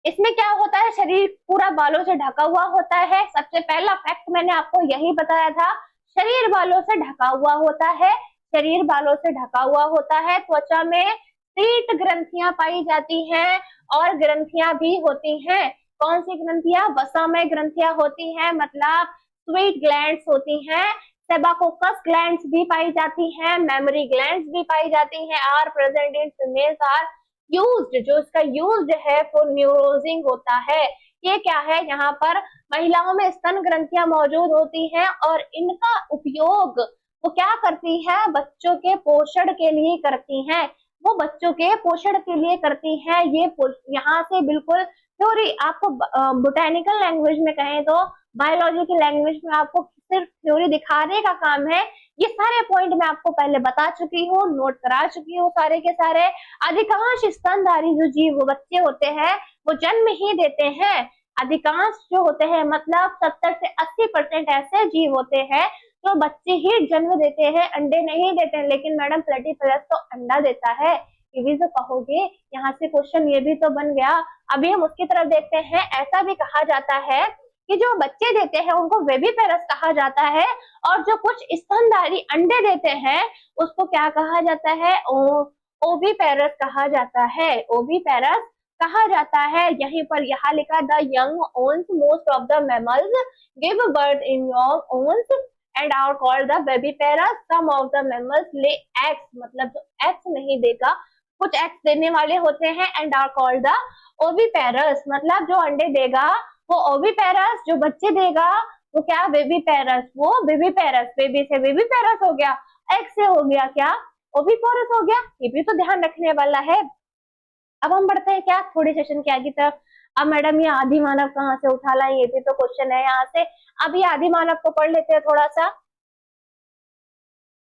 इसमें क्या होता है, शरीर पूरा बालों से ढका हुआ होता है। सबसे पहला फैक्ट मैंने आपको यही बताया था, शरीर बालों से ढका हुआ होता है, शरीर बालों से ढका हुआ होता है। त्वचा में शीत ग्रंथियां पाई जाती हैं और ग्रंथियां भी होती हैं। कौन सी ग्रंथियां? वसामय ग्रंथियां होती हैं, मतलब स्वीट ग्लैंड्स होती हैं। सेबाकोकस ग्लैंड्स भी पाई जाती हैं, मेमोरी ग्लैंड्स भी पाई जाती हैं। Are present in females are used, जो इसका यूज्ड है फॉर न्यूरोजिंग होता है। ये क्या है, यहाँ पर महिलाओं में स्तन ग्रंथियां मौजूद होती हैं और इनका उपयोग वो क्या करती है, बच्चों के पोषण के लिए करती हैं, वो बच्चों के पोषण के लिए करती हैं। ये यहाँ से बिल्कुल थ्योरी, आपको बोटेनिकल लैंग्वेज में कहें तो, बायोलॉजी की लैंग्वेज में आपको सिर्फ थ्योरी दिखाने का काम है। ये सारे पॉइंट मैं आपको पहले बता चुकी हूँ, नोट करा चुकी हूँ सारे के सारे। अधिकांश स्तनधारी जो जीव बच्चे होते हैं वो जन्म ही देते हैं। अधिकांश जो होते हैं, मतलब 70 से 80% ऐसे जीव होते हैं जो बच्चे ही जन्म देते हैं, अंडे नहीं देते हैं। लेकिन मैडम प्लेटिपलस तो अंडा देता है, ये भी तो कहोगे। यहाँ से क्वेश्चन ये भी तो बन गया। अभी हम उसकी तरफ देखते हैं। ऐसा भी कहा जाता है कि जो बच्चे देते हैं उनको वेविपेरस कहा जाता है, और जो कुछ स्तनधारी अंडे देते हैं उसको क्या कहा जाता है, ओविपेरस कहा जाता है, ओविपेरस कहा जाता है। यहीं पर यहाँ लिखा, the young ones most of the mammals give birth in young ones and are called the viviparous. Some of the mammals lay eggs, मतलब जो एग्स नहीं देगा, कुछ एग्स देने वाले होते हैं, and are called the oviparous, मतलब जो अंडे देगा वो ओविपेरस, जो बच्चे देगा वो क्या, बेबीपेरस, वो बेबीपेरस। बेबी से बेबीपेरस हो गया, एग से हो गया क्या, ओविपेरस हो गया। ये भी तो ध्यान रखने वाला है। अब हम बढ़ते हैं क्या, थोड़ी सेशन के आगे तरफ। अब मैडम ये आदि मानव कहाँ से उठा ला, ये भी तो क्वेश्चन है यहाँ से। अब ये आदि मानव को पढ़ लेते हैं थोड़ा सा।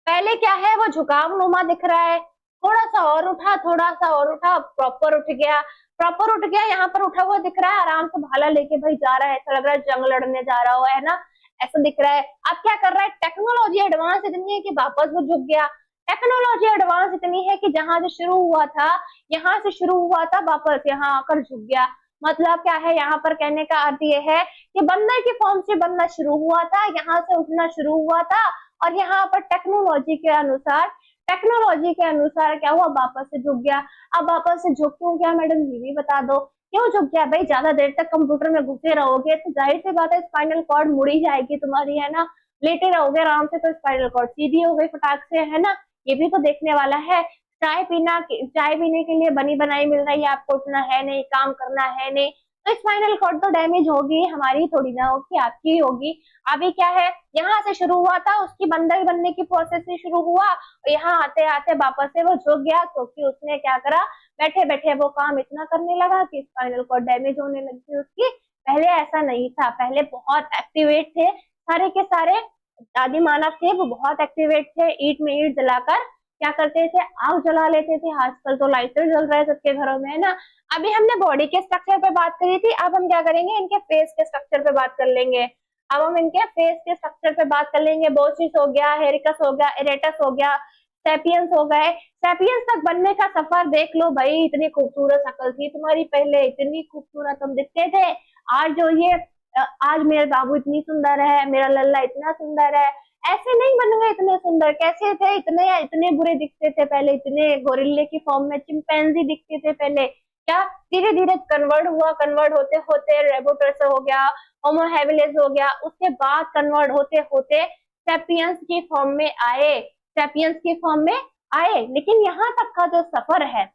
पहले क्या है, वो झुकाव नुमा दिख रहा है, थोड़ा सा और उठा, थोड़ा सा और उठा, प्रॉपर उठ गया, प्रॉपर उठ गया। यहाँ पर उठा हुआ दिख रहा है, आराम से भाला लेके भाई जा रहा है, ऐसा लग रहा है जंग लड़ने जा रहा हो, है ना, ऐसा दिख रहा है। अब क्या कर रहा है, टेक्नोलॉजी एडवांस इतनी है कि वापस वो झुक गया। टेक्नोलॉजी एडवांस इतनी है कि जहां से शुरू हुआ था, यहाँ से शुरू हुआ था, वापस यहाँ आकर झुक गया। मतलब क्या है यहाँ पर कहने का अर्थ ये है कि बंदर के फॉर्म से बनना शुरू हुआ था, यहाँ से उठना शुरू हुआ था, और यहाँ पर टेक्नोलॉजी के अनुसार क्या हुआ, वापस से झुक गया। अब वापस से झुक क्यों गया मैडम, ये भी बता दो। क्यों झुक गया भाई, ज्यादा देर तक कंप्यूटर में घुसे रहोगे तो जाहिर सी बात है स्पाइनल कॉर्ड मुड़ी जाएगी तुम्हारी, है ना। लेटे रहोगे आराम से तो स्पाइनल कॉर्ड सीधी हो गई फटाक से, है ना। ये भी तो देखने वाला है। चाय पीने के लिए बनी बनाई मिल रही है आपको, उठना है नहीं, काम करना है नहीं, तो स्पाइनल कॉर्ड तो डैमेज होगी, हमारी थोड़ी ना होगी, आपकी ही होगी। अभी क्या है, यहाँ से शुरू हुआ था, उसकी बंदर बनने की प्रोसेस से शुरू हुआ, और यहाँ आते आते वापस से वो झुक गया, क्योंकि उसने क्या करा, बैठे बैठे वो काम इतना करने लगा कि स्पाइनल कॉर्ड डैमेज होने लगी उसकी। पहले ऐसा नहीं था, पहले बहुत एक्टिवेट थे सारे के सारे आदि मानव थे, वो बहुत एक्टिवेट थे, ईट में ईट जलाकर क्या करते थे, आग जला लेते थे। आजकल तो लाइटर जल रहा है सबके घरों में, है ना। अभी हमने बॉडी के स्ट्रक्चर पे बात करी थी, अब हम क्या करेंगे, इनके फेस के स्ट्रक्चर पे बात कर लेंगे। अब हम इनके फेस के स्ट्रक्चर पे बात कर लेंगे। बोसिस हो गया, हेरिकस हो गया, इरेटस हो गया, सैपियंस हो गए। सैपियंस तक बनने का सफर देख लो भाई, इतनी खूबसूरत शक्ल थी तुम्हारी पहले, इतनी खूबसूरत तुम दिखते थे। आज जो ये आज मेरे बाबू इतनी सुंदर है, मेरा लल्ला इतना सुंदर है, ऐसे नहीं बन गए इतने सुंदर। कैसे थे, इतने इतने बुरे दिखते थे पहले, इतने गोरिल्ले की फॉर्म में चिंपैंजी दिखते थे पहले। क्या धीरे धीरे कन्वर्ट हुआ, कन्वर्ट होते होते रेबोटर्स हो गया, होमो हैबिलिस हो गया, उसके बाद कन्वर्ट होते होते सेपियंस की फॉर्म में आए, सेपियंस की फॉर्म में आए। लेकिन यहाँ तक का जो सफर है,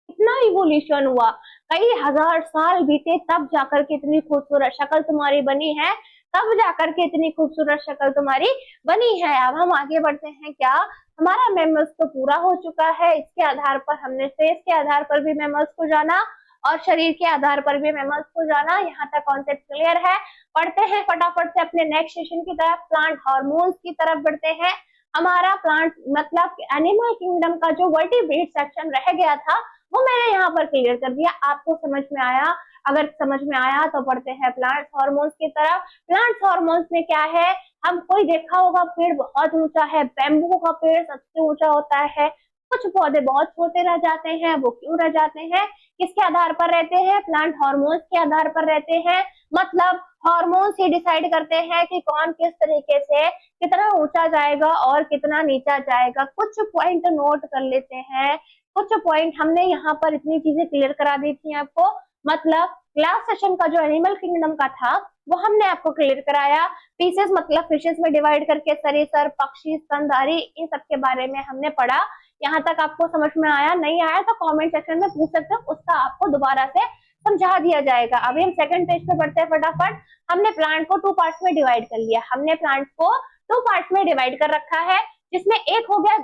इतना इवोल्यूशन हुआ, कई हजार साल बीते, तब जाकर के इतनी खूबसूरत शक्ल तुम्हारी बनी है, तब जाकर के इतनी खूबसूरत शक्ल तुम्हारी बनी है। अब हम आगे बढ़ते हैं। क्या हमारा मेमल्स तो पूरा हो चुका है, इसके आधार पर हमने फेस के आधार पर भी मेमल्स को जाना और शरीर के आधार पर भी मेमल्स को जाना। यहाँ तक कॉन्सेप्ट क्लियर है। पढ़ते हैं फटाफट से अपने नेक्स्ट सेशन की तरफ, प्लांट हार्मोन्स की तरफ बढ़ते हैं। हमारा प्लांट मतलब एनिमल किंगडम का जो वर्टिब्रेट सेक्शन रह गया था वो मैंने यहाँ पर क्लियर कर दिया। आपको समझ में आया? अगर समझ में आया तो पढ़ते हैं प्लांट हार्मोन्स की तरफ। प्लांट हार्मोन्स में क्या है, हम कोई देखा होगा पेड़ बहुत ऊंचा है, बैम्बू का पेड़ सबसे ऊंचा होता है, कुछ पौधे बहुत छोटे रह जाते हैं। वो क्यों रह जाते हैं, किसके आधार पर रहते हैं, प्लांट हार्मोन्स के आधार पर रहते हैं। मतलब हार्मोन्स ही डिसाइड करते हैं कि कौन किस तरीके से कितना ऊंचा जाएगा और कितना नीचा जाएगा। कुछ पॉइंट नोट कर लेते हैं, कुछ पॉइंट हमने यहाँ पर इतनी चीजें क्लियर करा दी थी आपको। मतलब लास्ट सेशन का जो एनिमल किंगडम का था वो हमने आपको क्लियर कराया। पीसेस मतलब फिशेस में डिवाइड करके सरीसृप, पक्षी, स्तनधारी, इन सब के बारे में हमने पढ़ा। यहाँ तक आपको समझ में आया? नहीं आया तो कमेंट सेक्शन में पूछ सकते हो, उसका आपको दोबारा से समझा दिया जाएगा। अभी हम सेकंड पेज पे बढ़ते हैं फटाफट। हमने प्लांट को 2 पार्ट्स में डिवाइड कर लिया, हमने प्लांट को 2 पार्ट्स में डिवाइड कर रखा है, जिसमें एक हो गया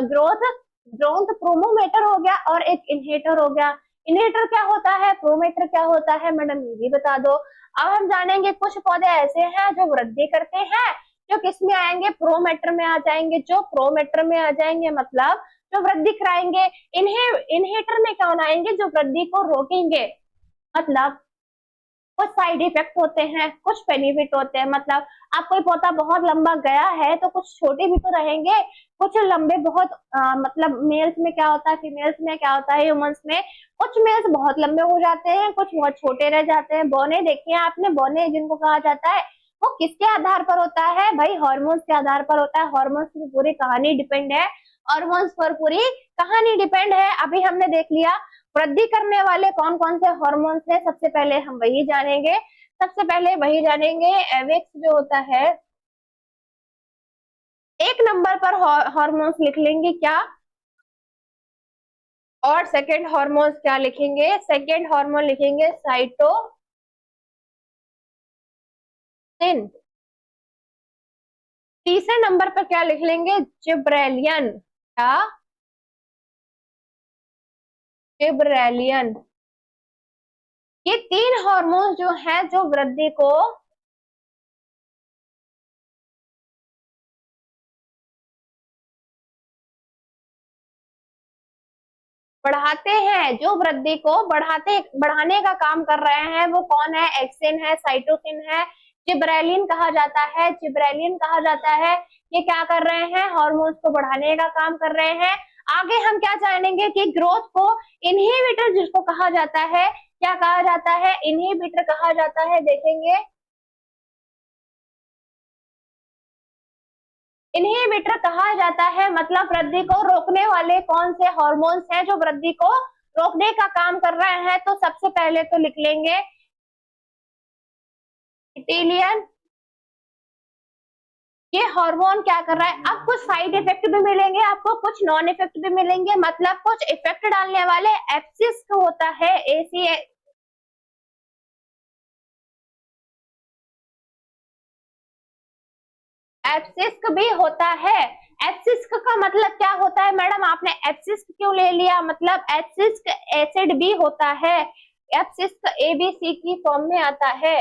ग्रोथ प्रोमोमीटर हो गया और एक इनहेटर हो गया। इनहेटर क्या होता है, प्रोमेटर क्या होता है, मैडम ये भी बता दो। अब हम जानेंगे कुछ पौधे ऐसे हैं जो वृद्धि करते हैं, जो किस में आएंगे, प्रोमेटर में आ जाएंगे। जो प्रोमेटर में आ जाएंगे मतलब जो वृद्धि कराएंगे। इनहेटर में कौन आएंगे, जो वृद्धि को रोकेंगे। मतलब कुछ साइड इफेक्ट होते हैं, कुछ बेनिफिट होते हैं। मतलब आप कोई पौधा बहुत लंबा गया है तो कुछ छोटे भी तो रहेंगे, कुछ लंबे बहुत मतलब मेल्स में क्या होता है, फीमेल्स में क्या होता है, ह्यूमंस में कुछ मेल्स बहुत लंबे हो जाते हैं, कुछ बहुत छोटे रह जाते हैं। बौने देखिए आपने, बौने जिनको कहा जाता है, वो किसके आधार पर होता है भाई, हार्मोन्स के आधार पर होता है। हार्मोन्स की पूरी कहानी डिपेंड है, हार्मोन्स पर पूरी कहानी डिपेंड है। अभी हमने देख लिया वृद्धि करने वाले कौन कौन से हार्मोन्स है, सबसे पहले हम वही जानेंगे। सबसे पहले वही जानेंगे, एविक्स जो होता है, 1 नंबर पर हार्मोन्स लिख लेंगे क्या, और सेकंड हार्मोन्स क्या लिखेंगे, सेकंड हार्मोन लिखेंगे साइटोसिन। तीसरे नंबर पर क्या लिख लेंगे, जिब्रेलियन। क्या, जिब्रेलियन। ये 3 हार्मोन्स जो है जो वृद्धि को बढ़ाते हैं, जो वृद्धि को बढ़ाने का काम कर रहे हैं, वो कौन है, एक्सिन है, साइटोसिन है, जिब्रेलिन कहा जाता है, जिब्रेलिन कहा जाता है। ये क्या कर रहे हैं, हार्मोन्स को बढ़ाने का काम कर रहे हैं। आगे हम क्या जानेंगे कि ग्रोथ को इनहिबिटर जिसको कहा जाता है, क्या कहा जाता है, इनहिबिटर कहा जाता है, देखेंगे। इनहिबिटर कहा जाता है मतलब वृद्धि को रोकने वाले कौन से हार्मोन्स हैं जो वृद्धि को रोकने का काम कर रहे हैं। तो सबसे पहले तो लिख लेंगे इटिलियन। ये हार्मोन क्या कर रहा है, अब कुछ साइड इफेक्ट भी मिलेंगे आपको, कुछ नॉन इफेक्ट भी मिलेंगे, मतलब कुछ इफेक्ट डालने वाले एब्सिस होता है, एसी एब्सिस्क भी होता है। एब्सिस्क का मतलब क्या होता है मैडम, आपने एब्सिस्क क्यों ले लिया, मतलब एब्सिस्क एसिड भी होता है। एब्सिस्क एबीसी की फॉर्म में आता है,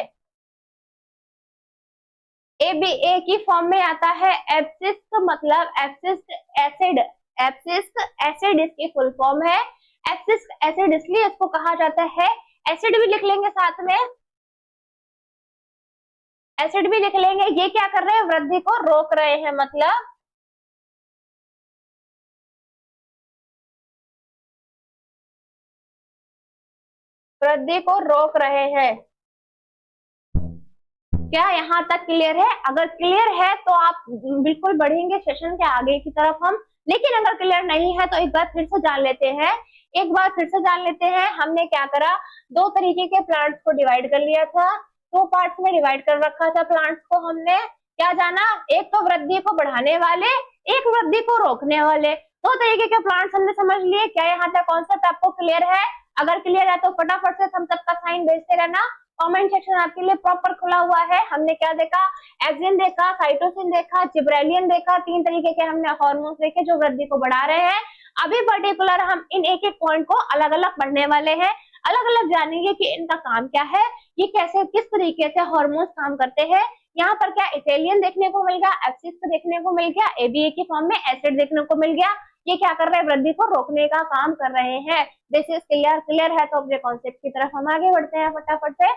एबीए की फॉर्म में आता है। एब्सिस्क मतलब एब्सिस्क एसिड, एब्सिस्क एसिड इसकी फुल फॉर्म है। एब्सिस्क एसिड इसलिए इसको कहा जाता है, एसिड भी लिख लेंगे साथ में, एसिड भी लिख लेंगे। ये क्या कर रहे हैं, वृद्धि को रोक रहे हैं, मतलब वृद्धि को रोक रहे हैं। क्या यहाँ तक क्लियर है? अगर क्लियर है तो आप बिल्कुल बढ़ेंगे सेशन के आगे की तरफ हम, लेकिन अगर क्लियर नहीं है तो एक बार फिर से जान लेते हैं, एक बार फिर से जान लेते हैं। हमने क्या करा, दो तरीके के प्लांट्स को डिवाइड कर लिया था, दो पार्ट्स में डिवाइड कर रखा था प्लांट्स को। हमने क्या जाना, एक तो वृद्धि को बढ़ाने वाले, एक वृद्धि को रोकने वाले, दो तरीके के प्लांट्स हमने समझ लिए। क्या यहाँ तक कॉन्सेप्ट आपको क्लियर है? अगर क्लियर है तो फटाफट से थम्स अप का साइन भेजते रहना। कमेंट सेक्शन आपके लिए प्रॉपर खुला हुआ है। हमने क्या देखा, एक्सिन देखा, साइटोसिन देखा, जिब्रेलिन देखा, तीन तरीके के हमने हार्मोन्स देखे जो वृद्धि को बढ़ा रहे हैं। अभी पर्टिकुलर हम इन एक एक पॉइंट को अलग अलग पढ़ने वाले हैं, अलग अलग जानेंगे कि इनका काम क्या है, ये कैसे किस तरीके से हार्मोन्स काम करते हैं। यहाँ पर क्या इथेलियन देखने को मिल गया, एब्सिस्क देखने को मिल गया, एबीए की फॉर्म में एसिड देखने को मिल गया। ये क्या कर रहे हैं, वृद्धि को रोकने का काम कर रहे हैं। दिस इज क्लियर, क्लियर है तो अपने कॉन्सेप्ट की तरफ हम आगे बढ़ते हैं फटाफट से,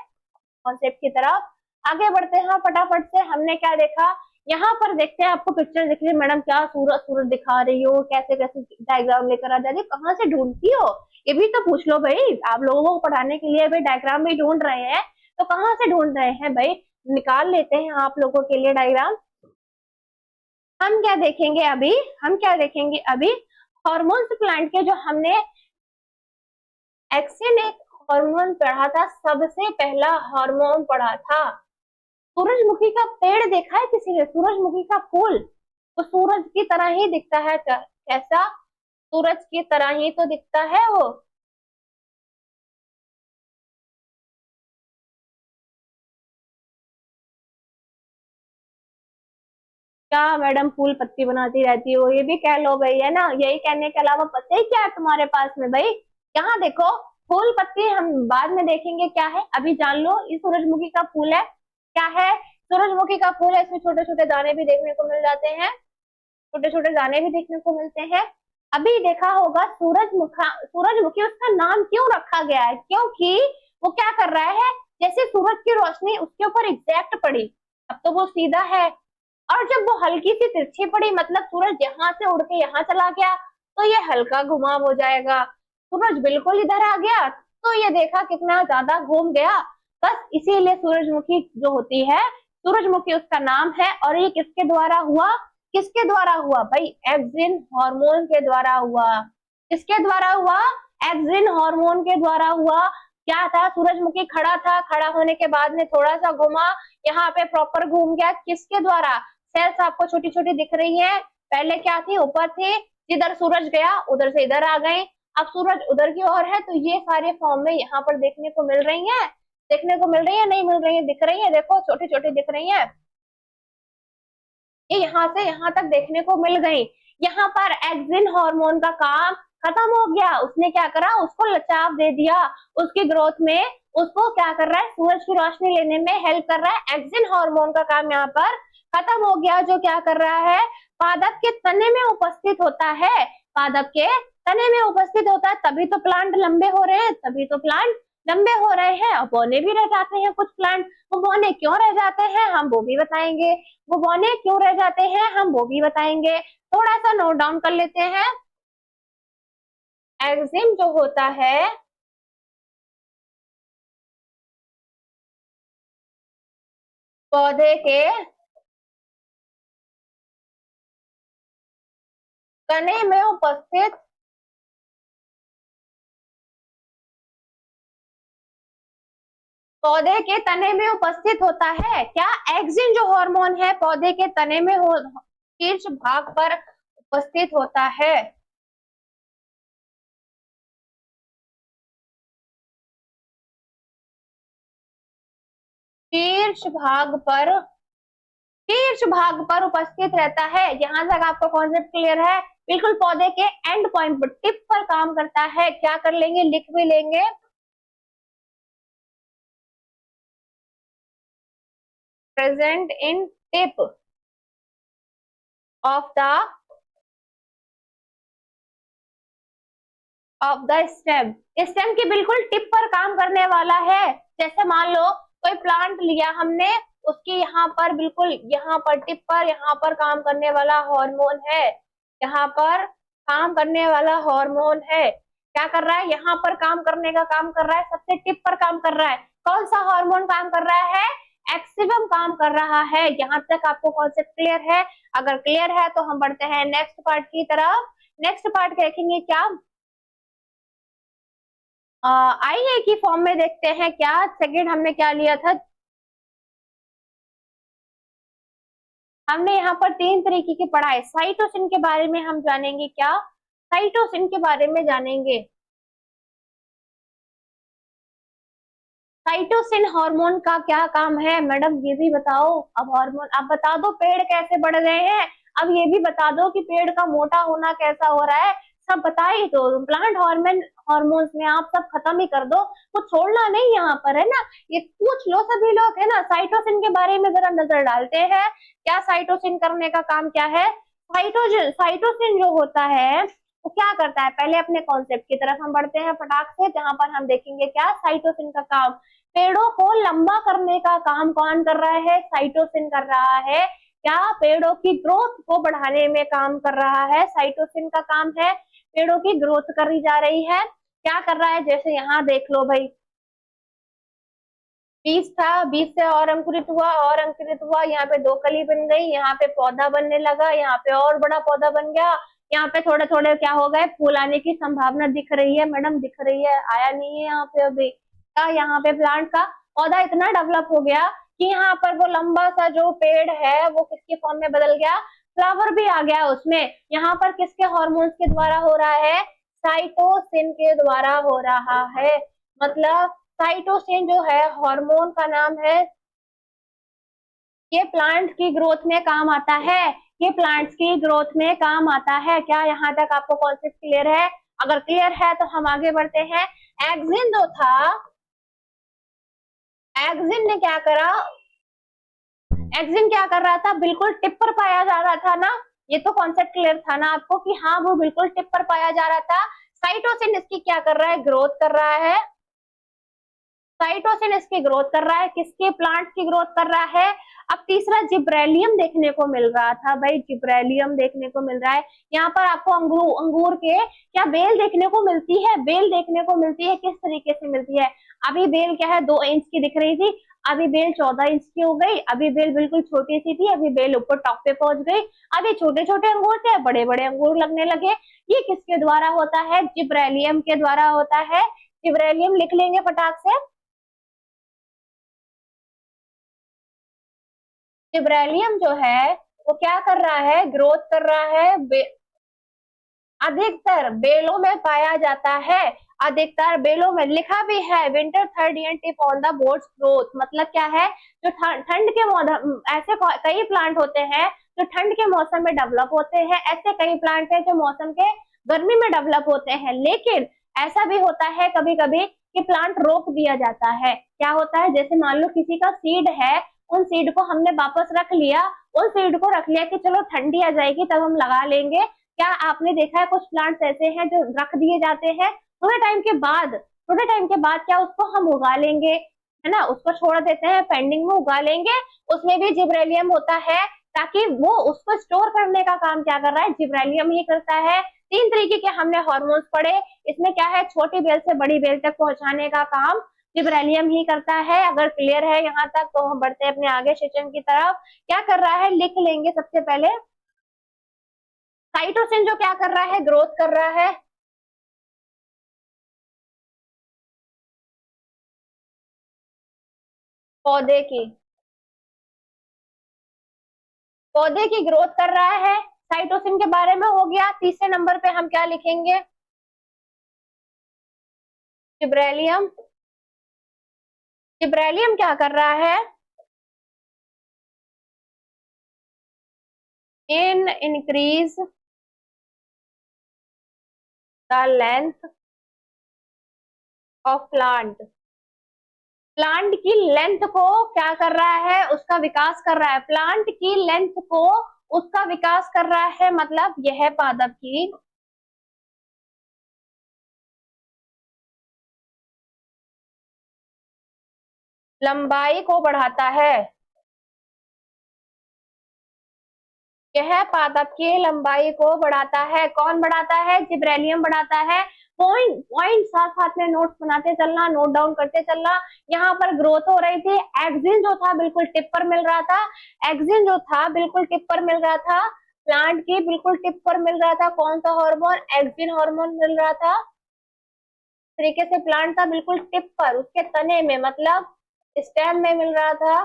कॉन्सेप्ट की तरफ आगे बढ़ते हैं फटाफट से। हमने क्या देखा, यहाँ पर देखते हैं, आपको पिक्चर दिख रही है मैडम, क्या सूरज सूरज दिखा रही हो, कैसे कैसे डायग्राम लेकर आ जाती, कहाँ से ढूंढती हो, ये भी तो पूछ लो भाई। आप लोगों को पढ़ाने के लिए भाई डायग्राम भी ढूंढ रहे हैं, तो कहाँ से ढूंढ रहे हैं भाई, निकाल लेते हैं आप लोगों के लिए डायग्राम। हम क्या देखेंगे अभी, हम क्या देखेंगे अभी, हॉर्मोन्स प्लांट के जो हमने एक्सिन एक हार्मोन पढ़ा था, सबसे पहला हार्मोन पढ़ा था। सूरजमुखी का पेड़ देखा है किसी ने, सूरजमुखी का फूल तो सूरज की तरह ही दिखता है, कैसा, सूरज की तरह ही तो दिखता है वो। क्या मैडम फूल पत्ती बनाती रहती हो, ये भी कह लो भाई, है ना, यही कहने के अलावा पता ही क्या है तुम्हारे पास में भाई। यहाँ देखो, फूल पत्ती हम बाद में देखेंगे क्या है, अभी जान लो ये सूरजमुखी का फूल है। क्या है, सूरजमुखी का फूल है, इसमें छोटे छोटे दाने भी देखने को मिल जाते हैं, छोटे छोटे दाने भी देखने को मिलते हैं। अभी देखा होगा सूरजमुखा, सूरजमुखी उसका नाम क्यों रखा गया है, क्योंकि वो क्या कर रहा है, जैसे सूरज की रोशनी उसके ऊपर एग्जैक्ट पड़ी, अब तो वो सीधा है, और जब वो हल्की सी तिरछी पड़ी, मतलब सूरज यहाँ से उड़ के यहाँ चला गया, तो ये हल्का घुमाव हो जाएगा। सूरज बिल्कुल इधर आ गया तो ये देखा कितना ज्यादा घूम गया। बस इसीलिए सूरजमुखी जो होती है, सूरजमुखी उसका नाम है। और ये किसके द्वारा हुआ, किसके द्वारा हुआ भाई, एक्सिन हार्मोन के द्वारा हुआ। किसके द्वारा हुआ, एक्सिन हार्मोन के द्वारा हुआ। क्या था, सूरजमुखी खड़ा था, खड़ा होने के बाद में थोड़ा सा घुमा, यहाँ पे प्रॉपर घूम गया, किसके द्वारा, सेल्स आपको छोटी छोटी दिख रही है, पहले क्या थी, ऊपर थी, जिधर सूरज गया उधर से इधर आ गई, अब सूरज उधर की ओर है, तो ये सारे फॉर्म में यहाँ पर देखने को मिल रही है, देखने को मिल रही है, नहीं मिल रही है, दिख रही है, देखो छोटी छोटी दिख रही है, ये यहाँ से यहाँ तक देखने को मिल गई। यहाँ पर एक्सिन हार्मोन का काम खत्म हो गया, उसने क्या करा, उसको लचाव दे दिया, उसकी ग्रोथ में उसको क्या कर रहा है, सूरज की रोशनी लेने में हेल्प कर रहा है। एक्सिन हार्मोन का काम यहाँ पर खत्म हो गया, जो क्या कर रहा है, पादप के तने में उपस्थित होता है, पादप के तने में उपस्थित होता है, तभी तो प्लांट लंबे हो रहे हैं, तभी तो प्लांट लंबे हो रहे हैं और बौने भी रह जाते हैं कुछ प्लांट। वो बौने क्यों रह जाते हैं हम वो भी बताएंगे। वो बौने क्यों रह जाते हैं हम वो भी बताएंगे। थोड़ा सा नोट डाउन कर लेते हैं। एक्जिन जो होता है पौधे के तने में उपस्थित पौधे के तने में उपस्थित होता है। क्या एक्सिन जो हार्मोन है पौधे के तने में हो शीर्ष भाग पर उपस्थित होता है। शीर्ष भाग पर शीर्ष भाग पर उपस्थित रहता है। यहां तक आपको कॉन्सेप्ट क्लियर है। बिल्कुल पौधे के एंड पॉइंट पर टिप पर काम करता है। क्या कर लेंगे लिख भी लेंगे। Present in tip of the stem. Stem की बिल्कुल टिप पर काम करने वाला है। जैसे मान लो कोई प्लांट लिया हमने, उसकी यहाँ पर बिल्कुल यहाँ पर टिप पर यहाँ पर काम करने वाला हार्मोन है। यहाँ पर काम करने वाला हार्मोन है। क्या कर रहा है यहाँ पर काम करने का काम कर रहा है, सबसे टिप पर काम कर रहा है। कौन सा हार्मोन काम कर रहा है? एक्सिबम काम कर रहा है। यहाँ तक आपको कॉन्सेप्ट क्लियर है? अगर क्लियर है तो हम बढ़ते हैं नेक्स्ट पार्ट की तरफ। नेक्स्ट पार्ट देखेंगे क्या, आइए की फॉर्म में देखते हैं। क्या सेकंड हमने क्या लिया था, हमने यहाँ पर तीन तरीके की पढ़ाई। साइटोसिन के बारे में हम जानेंगे। क्या साइटोसिन के बारे में जानेंगे। साइटोसिन हार्मोन का क्या काम है मैडम ये भी बताओ। अब हार्मोन अब बता दो पेड़ कैसे बढ़ गए हैं। अब ये भी बता दो कि पेड़ का मोटा होना कैसा हो रहा है। सब बता ही दो। प्लांट हार्मोन हार्मोन्स में आप सब खत्म ही कर दो, कुछ छोड़ना नहीं यहाँ पर, है ना। ये पूछ लो सभी लोग, है ना। साइटोसिन के बारे में जरा नजर डालते हैं। क्या साइटोसिन करने का काम क्या है। साइटोसिन जो होता है वो क्या करता है, पहले अपने कॉन्सेप्ट की तरफ हम बढ़ते हैं फटाक से, जहां पर हम देखेंगे क्या साइटोसिन का काम। पेड़ों को लंबा करने का काम कौन कर रहा है, साइटोसिन कर रहा है। क्या पेड़ों की ग्रोथ को बढ़ाने में काम कर रहा है, साइटोसिन का काम है। पेड़ों की ग्रोथ करी जा रही है। क्या कर रहा है, जैसे यहाँ देख लो भाई, बीज था, बीज से और अंकुरित हुआ और अंकुरित हुआ, यहाँ पे दो कली बन गई, यहाँ पे पौधा बनने लगा, यहाँ पे और बड़ा पौधा बन गया, यहाँ पे थोड़े थोड़े क्या हो गए, फूल आने की संभावना दिख रही है। मैडम दिख रही है, आया नहीं है यहाँ पे अभी। क्या यहाँ पे प्लांट का पौधा इतना डेवलप हो गया कि यहाँ पर वो लंबा सा जो पेड़ है वो किसके फॉर्म में बदल गया, फ्लावर भी आ गया उसमें। यहाँ पर किसके हार्मोन्स के द्वारा हो रहा है, साइटोसिन के द्वारा हो रहा है। मतलब साइटोसिन जो है हार्मोन का नाम है। ये प्लांट की ग्रोथ में काम आता है। ये प्लांट्स की ग्रोथ में काम आता है। क्या यहाँ तक आपको कॉन्सेप्ट क्लियर है? अगर क्लियर है तो हम आगे बढ़ते हैं। एक्सिन जो था, एक्सिन ने क्या करा, एक्सिन क्या कर रहा था, बिल्कुल टिप पर पाया जा रहा था ना। ये तो कॉन्सेप्ट क्लियर था ना आपको कि हाँ वो बिल्कुल टिप पर पाया जा रहा था। साइटोसिन इसकी क्या कर रहा है, ग्रोथ कर रहा है। साइटोसिन इसकी ग्रोथ कर रहा है, किसके प्लांट की ग्रोथ कर रहा है। अब तीसरा जिब्रेलियम देखने को मिल रहा था भाई, जिब्रेलियम देखने को मिल रहा है। यहाँ पर आपको अंगूर के क्या बेल देखने को मिलती है, बेल देखने को मिलती है, किस तरीके से मिलती है। अभी बेल क्या है 2 इंच की दिख रही थी, अभी बेल 14 इंच की हो गई। अभी बेल बिल्कुल छोटी सी थी, अभी बेल ऊपर टॉप पे पहुंच गई। अभी छोटे छोटे अंगूर थे, बड़े बड़े अंगूर लगने लगे। ये किसके द्वारा होता है, जिब्रेलियम के द्वारा होता है। जिब्रेलियम लिख लेंगे फटाक से। जिब्रेलियम जो है वो क्या कर रहा है, ग्रोथ कर रहा है। अधिकतर बेलों में पाया जाता है। अधिकतर बेलों में लिखा भी है winter third year tip on the boards growth. मतलब क्या है, जो ठंड के ऐसे कई प्लांट होते हैं जो ठंड के मौसम में डेवलप होते हैं, ऐसे कई प्लांट हैं जो मौसम के गर्मी में डेवलप होते हैं। लेकिन ऐसा भी होता है कभी कभी कि प्लांट रोक दिया जाता है। क्या होता है, जैसे मान लो किसी का सीड है, उन सीड को हमने वापस रख लिया, उन सीड को रख लिया कि चलो ठंडी आ जाएगी तब हम लगा लेंगे। क्या आपने देखा है कुछ प्लांट्स ऐसे हैं जो रख दिए जाते हैं, थोड़े टाइम के बाद थोड़े टाइम के बाद क्या उसको हम उगा लेंगे, है ना, उसको छोड़ देते हैं, पेंडिंग में उगा लेंगे। उसमें भी जिब्रेलियम होता है, ताकि वो उसको स्टोर करने का काम क्या कर रहा है, जिब्रेलियम ही करता है। 3 तरीके के हमने हार्मोन्स पढ़े, इसमें क्या है, छोटी बेल से बड़ी बेल तक पहुंचाने का काम जिब्रेलियम ही करता है। अगर क्लियर है यहाँ तक तो हम बढ़ते हैं अपने आगे सेशन की तरफ। क्या कर रहा है, लिख लेंगे सबसे पहले। साइटोसिन जो क्या कर रहा है, ग्रोथ कर रहा है। पौधे की पौधे की ग्रोथ कर रहा है। साइटोसिन के बारे में हो गया। तीसरे नंबर पे हम क्या लिखेंगे, जिब्रेलियम। जिब्रेलियम क्या कर रहा है, in increase the length of plant. Plant की लेंथ को क्या कर रहा है, उसका विकास कर रहा है। प्लांट की लेंथ को उसका विकास कर रहा है, मतलब यह पादप की लंबाई को बढ़ाता है। यह पादप की लंबाई को बढ़ाता है। कौन बढ़ाता है, जिब्रेलियम बढ़ाता है। पॉइंट पॉइंट साथ साथ में नोट्स बनाते चलना, नोट डाउन करते चलना। यहाँ पर ग्रोथ हो रही थी, एक्सिन जो था बिल्कुल टिप पर मिल रहा था। एक्सिन जो था बिल्कुल टिप पर मिल रहा था, प्लांट की बिल्कुल टिप पर मिल रहा था। कौन सा हार्मोन, एक्सिन हार्मोन मिल रहा था। तरीके से प्लांट था बिल्कुल टिप पर, उसके तने में मतलब स्टेम में मिल रहा था,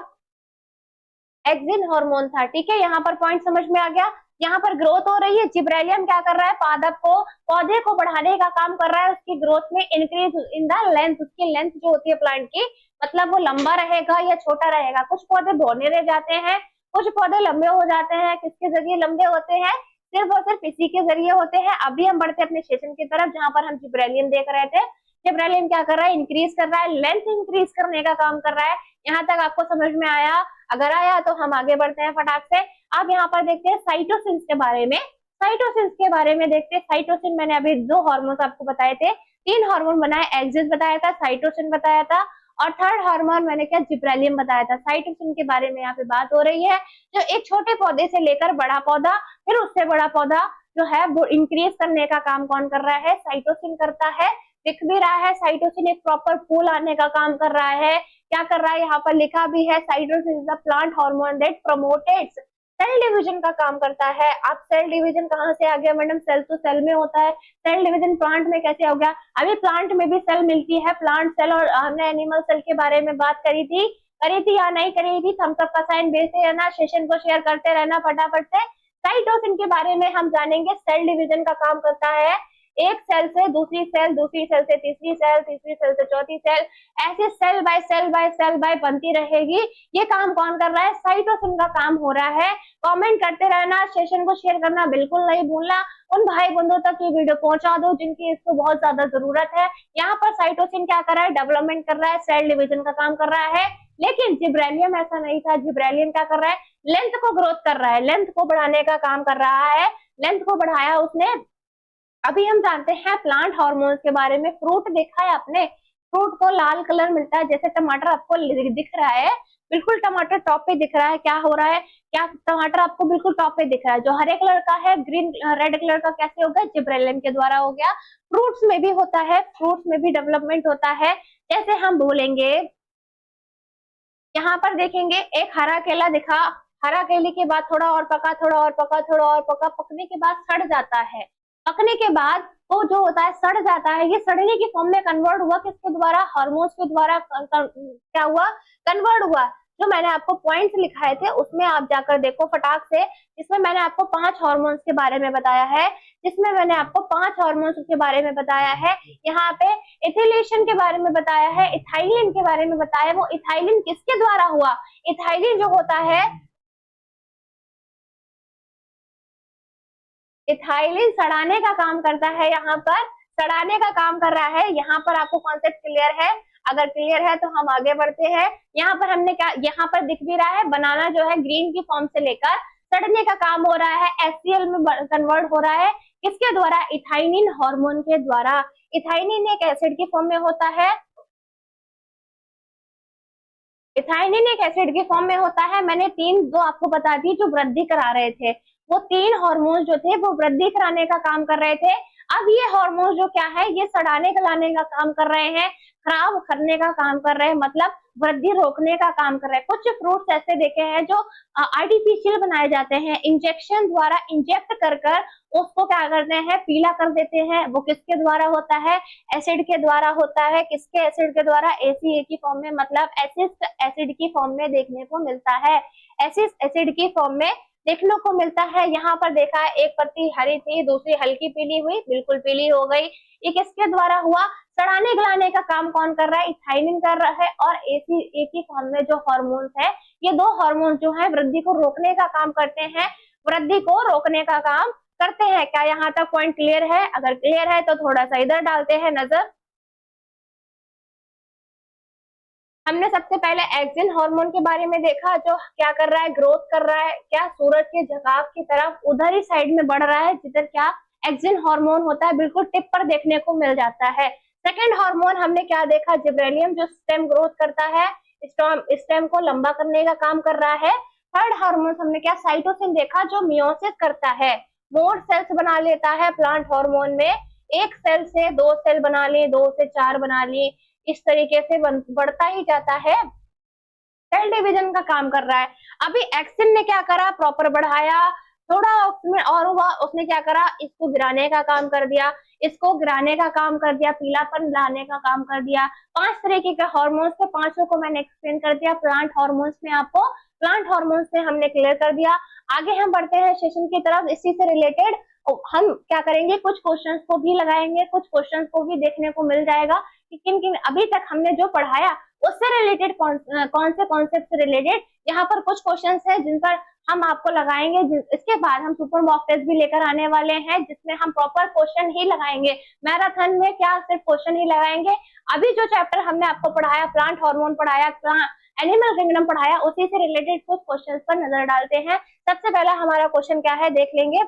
एक्सिन हार्मोन था। ठीक है, यहाँ पर पॉइंट समझ में आ गया। यहाँ पर ग्रोथ हो रही है, जिब्रेलियम क्या कर रहा है, पादप को, पौधे को बढ़ाने का काम कर रहा है, उसकी ग्रोथ में इंक्रीज इन द लेंथ। उसकी लेंथ जो होती है प्लांट की, मतलब वो लंबा रहेगा या छोटा रहेगा। कुछ पौधे बौने रह जाते हैं, कुछ पौधे लंबे हो जाते हैं। किसके जरिए लंबे होते हैं, सिर्फ और सिर्फ इसी के जरिए होते हैं। अभी हम बढ़ते हैं अपने सेशन की तरफ, जहां पर हम जिब्रेलियम देख रहे थे। जिब्रेलियम क्या कर रहा है, इंक्रीज कर रहा है, लेंथ इंक्रीज करने का काम कर रहा है। यहाँ तक आपको समझ में आया, अगर आया तो हम आगे बढ़ते हैं फटाक से। अब यहाँ पर देखते हैं साइटोसिन्स के बारे में। साइटोसिन्स के बारे में देखते हैं। साइटोसिन मैंने अभी 2 हार्मोन्स आपको बताए थे, 3 हार्मोन बनाए, एक्सिस बताया था, साइटोसिन बताया था, और थर्ड हार्मोन मैंने क्या, जिब्रेलियम बताया था। साइटोसिन के बारे में यहाँ पे बात हो रही है, जो एक छोटे पौधे से लेकर बड़ा पौधा, फिर उससे बड़ा पौधा जो है वो इंक्रीज करने का काम कौन कर रहा है, साइटोसिन करता है। दिख भी रहा है, साइटोसिन एक प्रॉपर फूल आने का काम कर रहा है। क्या कर रहा है, यहाँ पर लिखा भी है, cytosine is the plant hormone that promotes cell division का काम करता है। अब सेल डिवीजन कहाँ से आ गया मैडम, सेल तो सेल में होता है, सेल डिवीजन प्लांट में कैसे हो गया। अभी प्लांट में भी सेल मिलती है, प्लांट सेल, और हमने एनिमल सेल के बारे में बात करी थी या नहीं करी थी। हम सबका साइन भेजते रहना, सेशन को शेयर करते रहना फटाफट से। साइटोसिन के बारे में हम जानेंगे, सेल डिवीजन का काम करता है। एक सेल से दूसरी सेल, दूसरी सेल से तीसरी सेल, तीसरी सेल से चौथी सेल, ऐसे cell by cell by cell by बनती रहेगी। ये काम कौन कर रहा है, साइटोसिन का काम हो रहा है। कमेंट करते रहना, सेशन को शेयर करना बिल्कुल नहीं भूलना। उन भाई बंधुओं तक ये वीडियो पहुंचा दो जिनकी इसको बहुत ज्यादा जरूरत है। यहाँ पर साइटोसिन क्या कर रहा है, डेवलपमेंट कर रहा है, सेल डिवीजन का काम कर रहा है। लेकिन जिब्रेलियम ऐसा नहीं था। जिब्रेलियम क्या कर रहा है, लेंथ को ग्रोथ कर रहा है, लेंथ को बढ़ाने का काम कर रहा है। लेंथ को बढ़ाया उसने। अभी हम जानते हैं प्लांट हार्मोन्स के बारे में। फ्रूट देखा है आपने, फ्रूट को लाल कलर मिलता है, जैसे टमाटर आपको दिख रहा है, बिल्कुल टमाटर टॉप पे दिख रहा है। क्या हो रहा है, क्या टमाटर आपको बिल्कुल टॉप पे दिख रहा है। जो हरे कलर का है, ग्रीन रेड कलर का कैसे हो गया, जिब्रेलियम के द्वारा हो गया। फ्रूट्स में भी होता है, फ्रूट्स में भी डेवलपमेंट होता है। जैसे हम बोलेंगे, यहाँ पर देखेंगे एक हरा केला दिखा, हरा केले के बाद थोड़ा और पका, थोड़ा और पका, थोड़ा और पका, पकने के बाद सड़ जाता है। पकने के बाद वो जो होता है सड़ जाता है। ये सड़ने की फॉर्म में कन्वर्ट हुआ किसके द्वारा, हार्मोन्स के द्वारा। क्या हुआ, कन्वर्ट हुआ। जो मैंने आपको पॉइंट्स लिखाए थे उसमें आप जाकर देखो फटाक से। इसमें मैंने आपको 5 हार्मोन्स के बारे में बताया है, जिसमें मैंने आपको 5 हार्मोन्स के बारे में बताया है। यहाँ पे इथिलेशन के बारे में बताया है, इथाइलिन के बारे में बताया। वो इथाइलिन किसके द्वारा हुआ, इथाइलिन जो होता है, इथाइलिन सड़ाने का काम करता है। यहाँ पर सड़ाने का काम कर रहा है। यहाँ पर आपको कॉन्सेप्ट क्लियर है, अगर क्लियर है तो हम आगे बढ़ते हैं। यहाँ पर हमने क्या, यहाँ पर दिख भी रहा है, बनाना जो है ग्रीन की फॉर्म से लेकर सड़ने का काम हो रहा है, HCl में कन्वर्ट हो रहा है। किसके द्वारा, इथाइलिन हार्मोन के द्वारा। इथाइनिन एक एसिड की फॉर्म में होता है, इथाइनिन एक एसिड की फॉर्म में होता है। मैंने तीन दो आपको बता दी जो वृद्धि करा रहे थे, वो तीन हार्मोन जो थे वो वृद्धि कराने का काम कर रहे थे। अब ये हार्मोन जो क्या है, ये सड़ाने गलाने का काम कर रहे हैं, खराब करने का काम कर रहे हैं, मतलब वृद्धि रोकने का काम कर रहे हैं। कुछ फ्रूट्स ऐसे देखे हैं जो आर्टिफिशियल बनाए जाते हैं, इंजेक्शन द्वारा इंजेक्ट कर कर उसको क्या करते हैं, पीला कर देते हैं। वो किसके द्वारा होता है, एसिड के द्वारा होता है। किसके एसिड के द्वारा, ACA की फॉर्म में, मतलब एसिड एसिड की फॉर्म में देखने को मिलता है, एसिड एसिड की फॉर्म में देखने को मिलता है। यहाँ पर देखा है, एक पत्ती हरी थी, दूसरी हल्की पीली हुई, बिल्कुल पीली हो गई। ये किसके द्वारा हुआ, सड़ाने गलाने का काम कौन कर रहा है, इथाइनिन कर रहा है। और ACA की फॉर्म में जो हार्मोन्स है, ये दो हार्मोन जो है वृद्धि को रोकने का काम करते हैं, वृद्धि को रोकने का काम करते हैं। क्या यहाँ तक पॉइंट क्लियर है? अगर क्लियर है तो थोड़ा सा इधर डालते हैं नजर। हमने सबसे पहले एक्सिन हार्मोन के बारे में देखा, जो क्या कर रहा है, ग्रोथ कर रहा है, क्या सूरज के झकाव की तरफ उधर ही साइड में बढ़ रहा है जिधर क्या एक्सिन हार्मोन होता है, बिल्कुल टिप पर देखने को मिल जाता है। सेकेंड हार्मोन हमने क्या देखा, जिब्रेलियम, जो स्टेम ग्रोथ करता है, स्टेम को लंबा करने का काम कर रहा है। थर्ड हार्मोन हमने क्या, साइटोसिन देखा, जो मियोसिस करता है, मोर सेल्स बना लेता है प्लांट हार्मोन में, एक सेल से दो सेल बना ली, दो से चार बना ली, इस तरीके से बढ़ता ही जाता है, सेल डिवीजन का काम कर रहा है। अभी एक्सिन ने क्या करा, प्रॉपर बढ़ाया, थोड़ा उसमें और हुआ, उसने क्या करा, इसको गिराने का काम कर दिया, इसको गिराने का काम कर दिया, पीलापन लाने का काम कर दिया। 5 तरीके के हार्मोन्स थे, पांचों को मैंने एक्सप्लेन कर दिया प्लांट हार्मोन्स में आपको, प्लांट हार्मोन्स में हमने क्लियर कर दिया। आगे हम बढ़ते हैं सेशन की तरफ। इसी से रिलेटेड हम क्या करेंगे, कुछ क्वेश्चंस को भी लगाएंगे, कुछ क्वेश्चंस को भी देखने को मिल जाएगा कि किन किन अभी तक हमने जो पढ़ाया उससे रिलेटेड कौन से कॉन्सेप्ट से रिलेटेड यहाँ पर कुछ क्वेश्चंस है जिन पर हम आपको लगाएंगे। इसके बाद हम सुपर मॉक टेस्ट भी लेकर आने वाले हैं, जिसमें हम प्रॉपर क्वेश्चन ही लगाएंगे। मैराथन में क्या सिर्फ क्वेश्चन ही लगाएंगे। अभी जो चैप्टर हमने आपको पढ़ाया, प्लांट हार्मोन पढ़ाया, एनिमल किंगडम पढ़ाया, उसी से रिलेटेड कुछ क्वेश्चन पर नजर डालते हैं। सबसे पहला हमारा क्वेश्चन क्या है, देख लेंगे।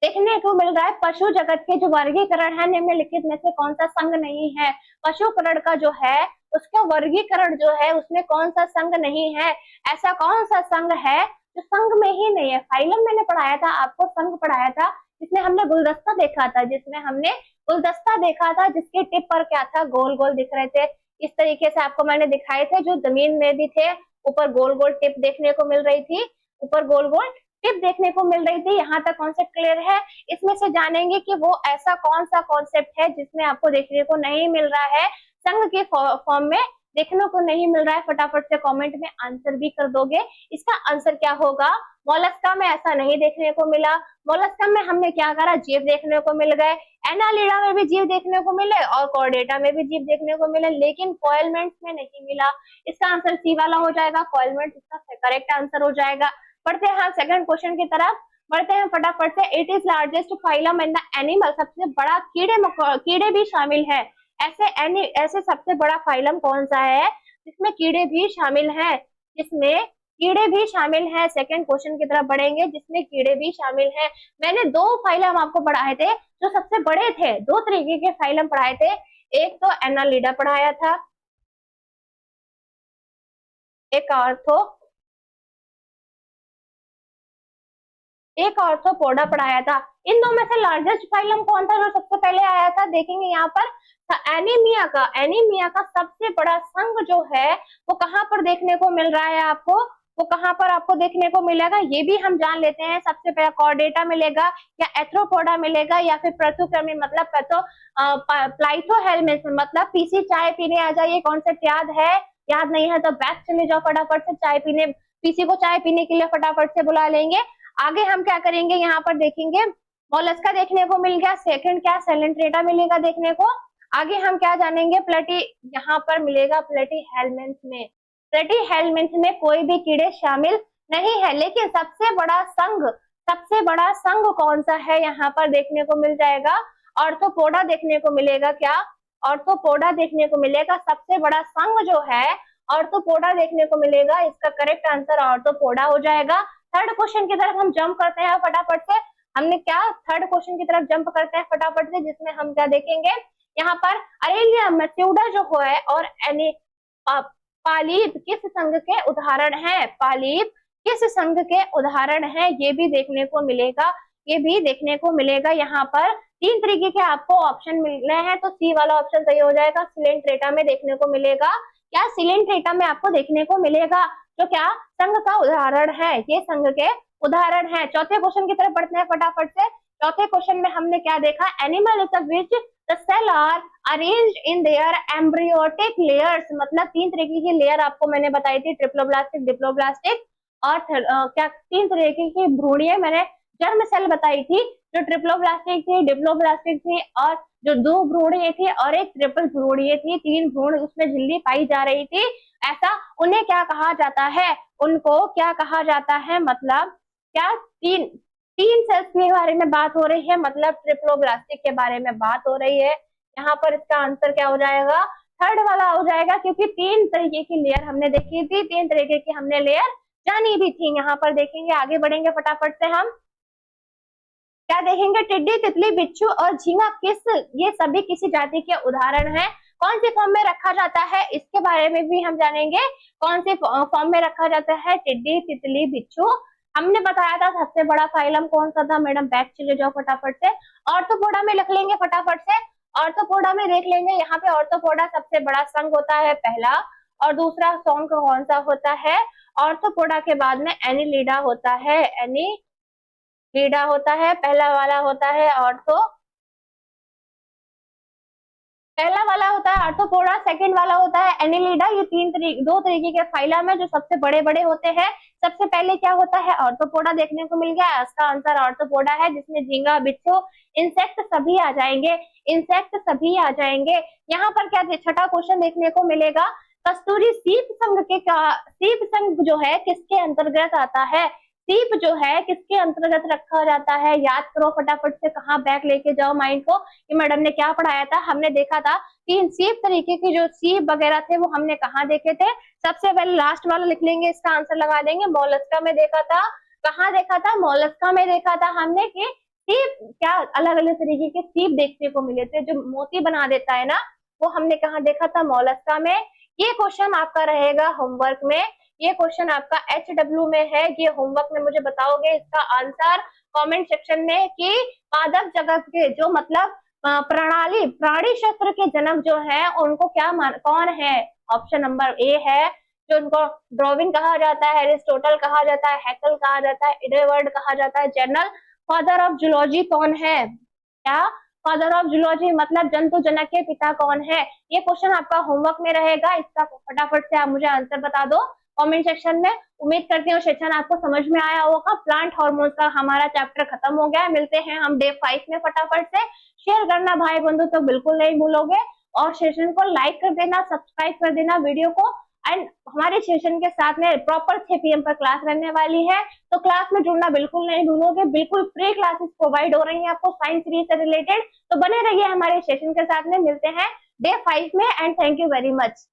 देखने को मिल रहा है, पशु जगत के जो वर्गीकरण है, निम्नलिखित में से कौन सा संघ नहीं है। पशुकरण का जो है उसका वर्गीकरण जो है उसमें कौन सा संघ नहीं है। ऐसा कौन सा संघ है जो संघ में ही नहीं है। फाइलम मैंने पढ़ाया था आपको, संघ पढ़ाया था जिसमें हमने गुलदस्ता देखा था, जिसमें हमने गुलदस्ता देखा था, जिसके टिप पर क्या था, गोल गोल दिख रहे थे। इस तरीके से आपको मैंने दिखाए थे, जो जमीन में भी थे, ऊपर गोल गोल टिप देखने को मिल रही थी, ऊपर गोल गोल टिप देखने को मिल रही थी। यहाँ तक कॉन्सेप्ट क्लियर है। इसमें से जानेंगे कि वो ऐसा कौन सा कॉन्सेप्ट है जिसमें आपको देखने को नहीं मिल रहा है, संघ के फॉर्म में देखने को नहीं मिल रहा है। फटाफट से कमेंट में आंसर भी कर दोगे। इसका आंसर क्या होगा, मोलस्का में ऐसा नहीं देखने को मिला। मोलस्का में हमने क्या करा, जीव देखने को मिल गए, एनालिडा में भी जीव देखने को मिले और कॉर्डेटा में भी जीव देखने को मिले, लेकिन कोइलमेंट्स में नहीं मिला। इसका आंसर सी वाला हो जाएगा, कोइलमेंट इसका करेक्ट आंसर हो जाएगा। बढ़ते हैं सेकंड क्वेश्चन की तरफ, बढ़ते हैं फटाफट से। It is largest phylum in the animal, सबसे बड़ा कीड़े भी शामिल है। ऐसे सबसे बड़ा फाइलम कौन सा है जिसमें कीड़े भी शामिल हैं, जिसमें कीड़े भी शामिल हैं। सेकंड क्वेश्चन की तरफ बढ़ेंगे, जिसमें कीड़े भी शामिल हैं। मैंने दो फाइलम आपको पढ़ाए थे जो सबसे बड़े थे, दो तरीके के फाइलम पढ़ाए थे। एक तो एनालिडा पढ़ाया था, एक आर्थ्रोपोडा पढ़ाया था। इन दो में से लार्जेस्ट फाइलम कौन था जो सबसे पहले आया था, देखेंगे यहाँ पर एनीमिया का सबसे बड़ा संघ जो है वो कहाँ पर देखने को मिल रहा है आपको, वो कहाँ पर आपको देखने को मिलेगा, ये भी हम जान लेते हैं। सबसे पहले कॉर्डेटा मिलेगा या एथ्रोपोडा मिलेगा या फिर प्रथुक्रमी मतलब प्लाइथोहेल्मिस मतलब पीसी चाय पीने आ जाए। ये कॉन्सेप्ट याद है, याद नहीं है तो बैक चले जाओ फटाफट से, चाय पीने पीसी को चाय पीने के लिए फटाफट से बुला लेंगे। आगे हम क्या करेंगे, यहाँ पर देखेंगे मोलस्का देखने को मिल गया। सेकंड क्या, सेलेंट्रेटा मिलेगा देखने को। आगे हम क्या जानेंगे, यहाँ पर मिलेगा प्लेटीहेल्मिन्थ में। प्लेटीहेल्मिन्थ में कोई भी कीड़े शामिल नहीं है, लेकिन सबसे बड़ा संघ कौन सा है यहाँ पर देखने को मिल जाएगा, ऑर्थोपोडा देखने को मिलेगा। क्या, ऑर्थोपोडा देखने को मिलेगा। सबसे बड़ा संघ जो है ऑर्थोपोडा देखने को मिलेगा। इसका करेक्ट आंसर ऑर्थोपोडा हो जाएगा। थर्ड क्वेश्चन की तरफ हम जंप करते हैं फटाफट से। हमने क्या थर्ड क्वेश्चन की तरफ जंप करते हैं फटाफट से, जिसमें हम क्या देखेंगे यहाँ पर अरेलिया मैस्यूडा जो है और पालीप किस संघ के उदाहरण है, पालीप किस संघ के उदाहरण है, ये भी देखने को मिलेगा, ये भी देखने को मिलेगा। यहाँ पर तीन तरीके के आपको ऑप्शन मिल रहे हैं, तो सी वाला ऑप्शन सही हो जाएगा, सिलेंट्रेटा में देखने को मिलेगा। क्या सिलेंट्रेटा में आपको देखने को मिलेगा, जो क्या संघ का उदाहरण है, ये संघ के उदाहरण है। चौथे क्वेश्चन की तरफ बढ़ते हैं फटाफट से। चौथे क्वेश्चन में हमने क्या देखा, animal is which the cell are arranged in their embryonic layers, मतलब तीन तरीके की लेयर आपको मैंने बताई थी, ट्रिप्लोब्लास्टिक, डिप्लोब्लास्टिक और क्या तीन तरीके की भ्रूणीय मैंने जर्म सेल बताई थी, जो ट्रिप्लोब्लास्टिक थी, डिप्लोब्लास्टिक थी और जो दो भ्रूणीय थी और एक ट्रिपल भ्रूणीय थी, तीन भ्रूण उसमें झिल्ली पाई जा रही थी, ऐसा उन्हें क्या कहा जाता है, उनको क्या कहा जाता है, मतलब क्या तीन तीन सेल्स के बारे में बात हो रही है, मतलब ट्रिप्लोब्लास्टिक के बारे में बात हो रही है। यहाँ पर इसका आंसर क्या हो जाएगा, थर्ड वाला हो जाएगा, क्योंकि तीन तरीके की लेयर हमने देखी थी, तीन तरीके की हमने लेयर जानी भी थी। यहाँ पर देखेंगे, आगे बढ़ेंगे फटाफट से, हम क्या देखेंगे, टिड्डी, तितली, बिच्छू और झींगा ये सभी किसी जाति के उदाहरण हैं, कौन सी फॉर्म में रखा जाता है, इसके बारे में भी हम जानेंगे, कौन से फॉर्म में रखा जाता है टिड्डी, तितली, बिच्छू। हमने बताया था सबसे बड़ा फाइलम कौन सा था, मैडम बैक चले जाओ फटाफट से, ऑर्थोपोडा में लिख लेंगे फटाफट से, ऑर्थोपोडा में देख लेंगे, यहाँ पे ऑर्थोपोडा सबसे बड़ा संघ होता है पहला, और दूसरा संघ कौन सा होता है, ऑर्थोपोडा के बाद में एनिलिडा होता है, एनिलिडा होता है, पहला वाला होता है पहला वाला होता है आर्थ्रोपोडा, सेकंड वाला होता है एनिलिडा। ये दो तरीके के फाइलम है जो सबसे बड़े बड़े होते हैं। सबसे पहले क्या होता है, आर्थ्रोपोडा देखने को मिल गया, इसका आंसर आर्थ्रोपोडा है, जिसमें झींगा, बिच्छू, इंसेक्ट सभी आ जाएंगे, इंसेक्ट सभी आ जाएंगे। यहाँ पर क्या छठा क्वेश्चन देखने को मिलेगा, कस्तूरी सीप संघ सीप संघ जो है किसके अंतर्गत आता है, सीप जो है किसके अंतर्गत रखा जाता है, याद करो फटाफट से, कहाँ बैक लेके जाओ माइंड को, कि मैडम ने क्या पढ़ाया था, हमने देखा था तीन सीप तरीके की जो सीप वगैरह थे वो हमने कहाँ देखे थे। सबसे पहले लास्ट वाला लिख लेंगे, इसका आंसर लगा देंगे, मोलस्का में देखा था, कहाँ देखा था, मोलस्का में देखा था हमने, कि सीप क्या अलग अलग तरीके के सीप देखने को मिले थे, जो मोती बना देता है ना, वो हमने कहाँ देखा था, मोलस्का में। ये क्वेश्चन आपका रहेगा होमवर्क में, ये क्वेश्चन आपका HW में है, ये होमवर्क में मुझे बताओगे इसका आंसर कमेंट सेक्शन में, कि पादप जगत के जो मतलब प्राणी क्षेत्र के जनक जो है उनको क्या कौन है, ऑप्शन नंबर ए है, जो उनको ड्रार्विन कहा जाता है, एरिस्टोटल कहा जाता है, हैकल कहा जाता है, एडवर्ड कहा जाता है, जनरल फादर ऑफ जूलॉजी कौन है, क्या फादर ऑफ जूलॉजी मतलब जंतु जनक के पिता कौन है। ये क्वेश्चन आपका होमवर्क में रहेगा, इसका फटाफट से आप मुझे आंसर बता दो कमेंट सेक्शन में। उम्मीद करती हूँ सेशन आपको समझ में आया होगा। प्लांट हार्मोन्स का हमारा चैप्टर खत्म हो गया है, मिलते हैं हम डे 5 में। फटाफट से शेयर करना भाई बंधु तो बिल्कुल नहीं भूलोगे, और सेशन को लाइक कर देना, सब्सक्राइब कर देना वीडियो को, एंड हमारे सेशन के साथ में प्रॉपर 6 PM पर क्लास रहने वाली है, तो क्लास में जुड़ना बिल्कुल नहीं भूलोगे। बिल्कुल फ्री क्लासेस प्रोवाइड हो रही है आपको साइंस सीरीज से रिलेटेड, तो बने रहिए हमारे सेशन के साथ में। मिलते हैं डे 5 में, and thank you very much.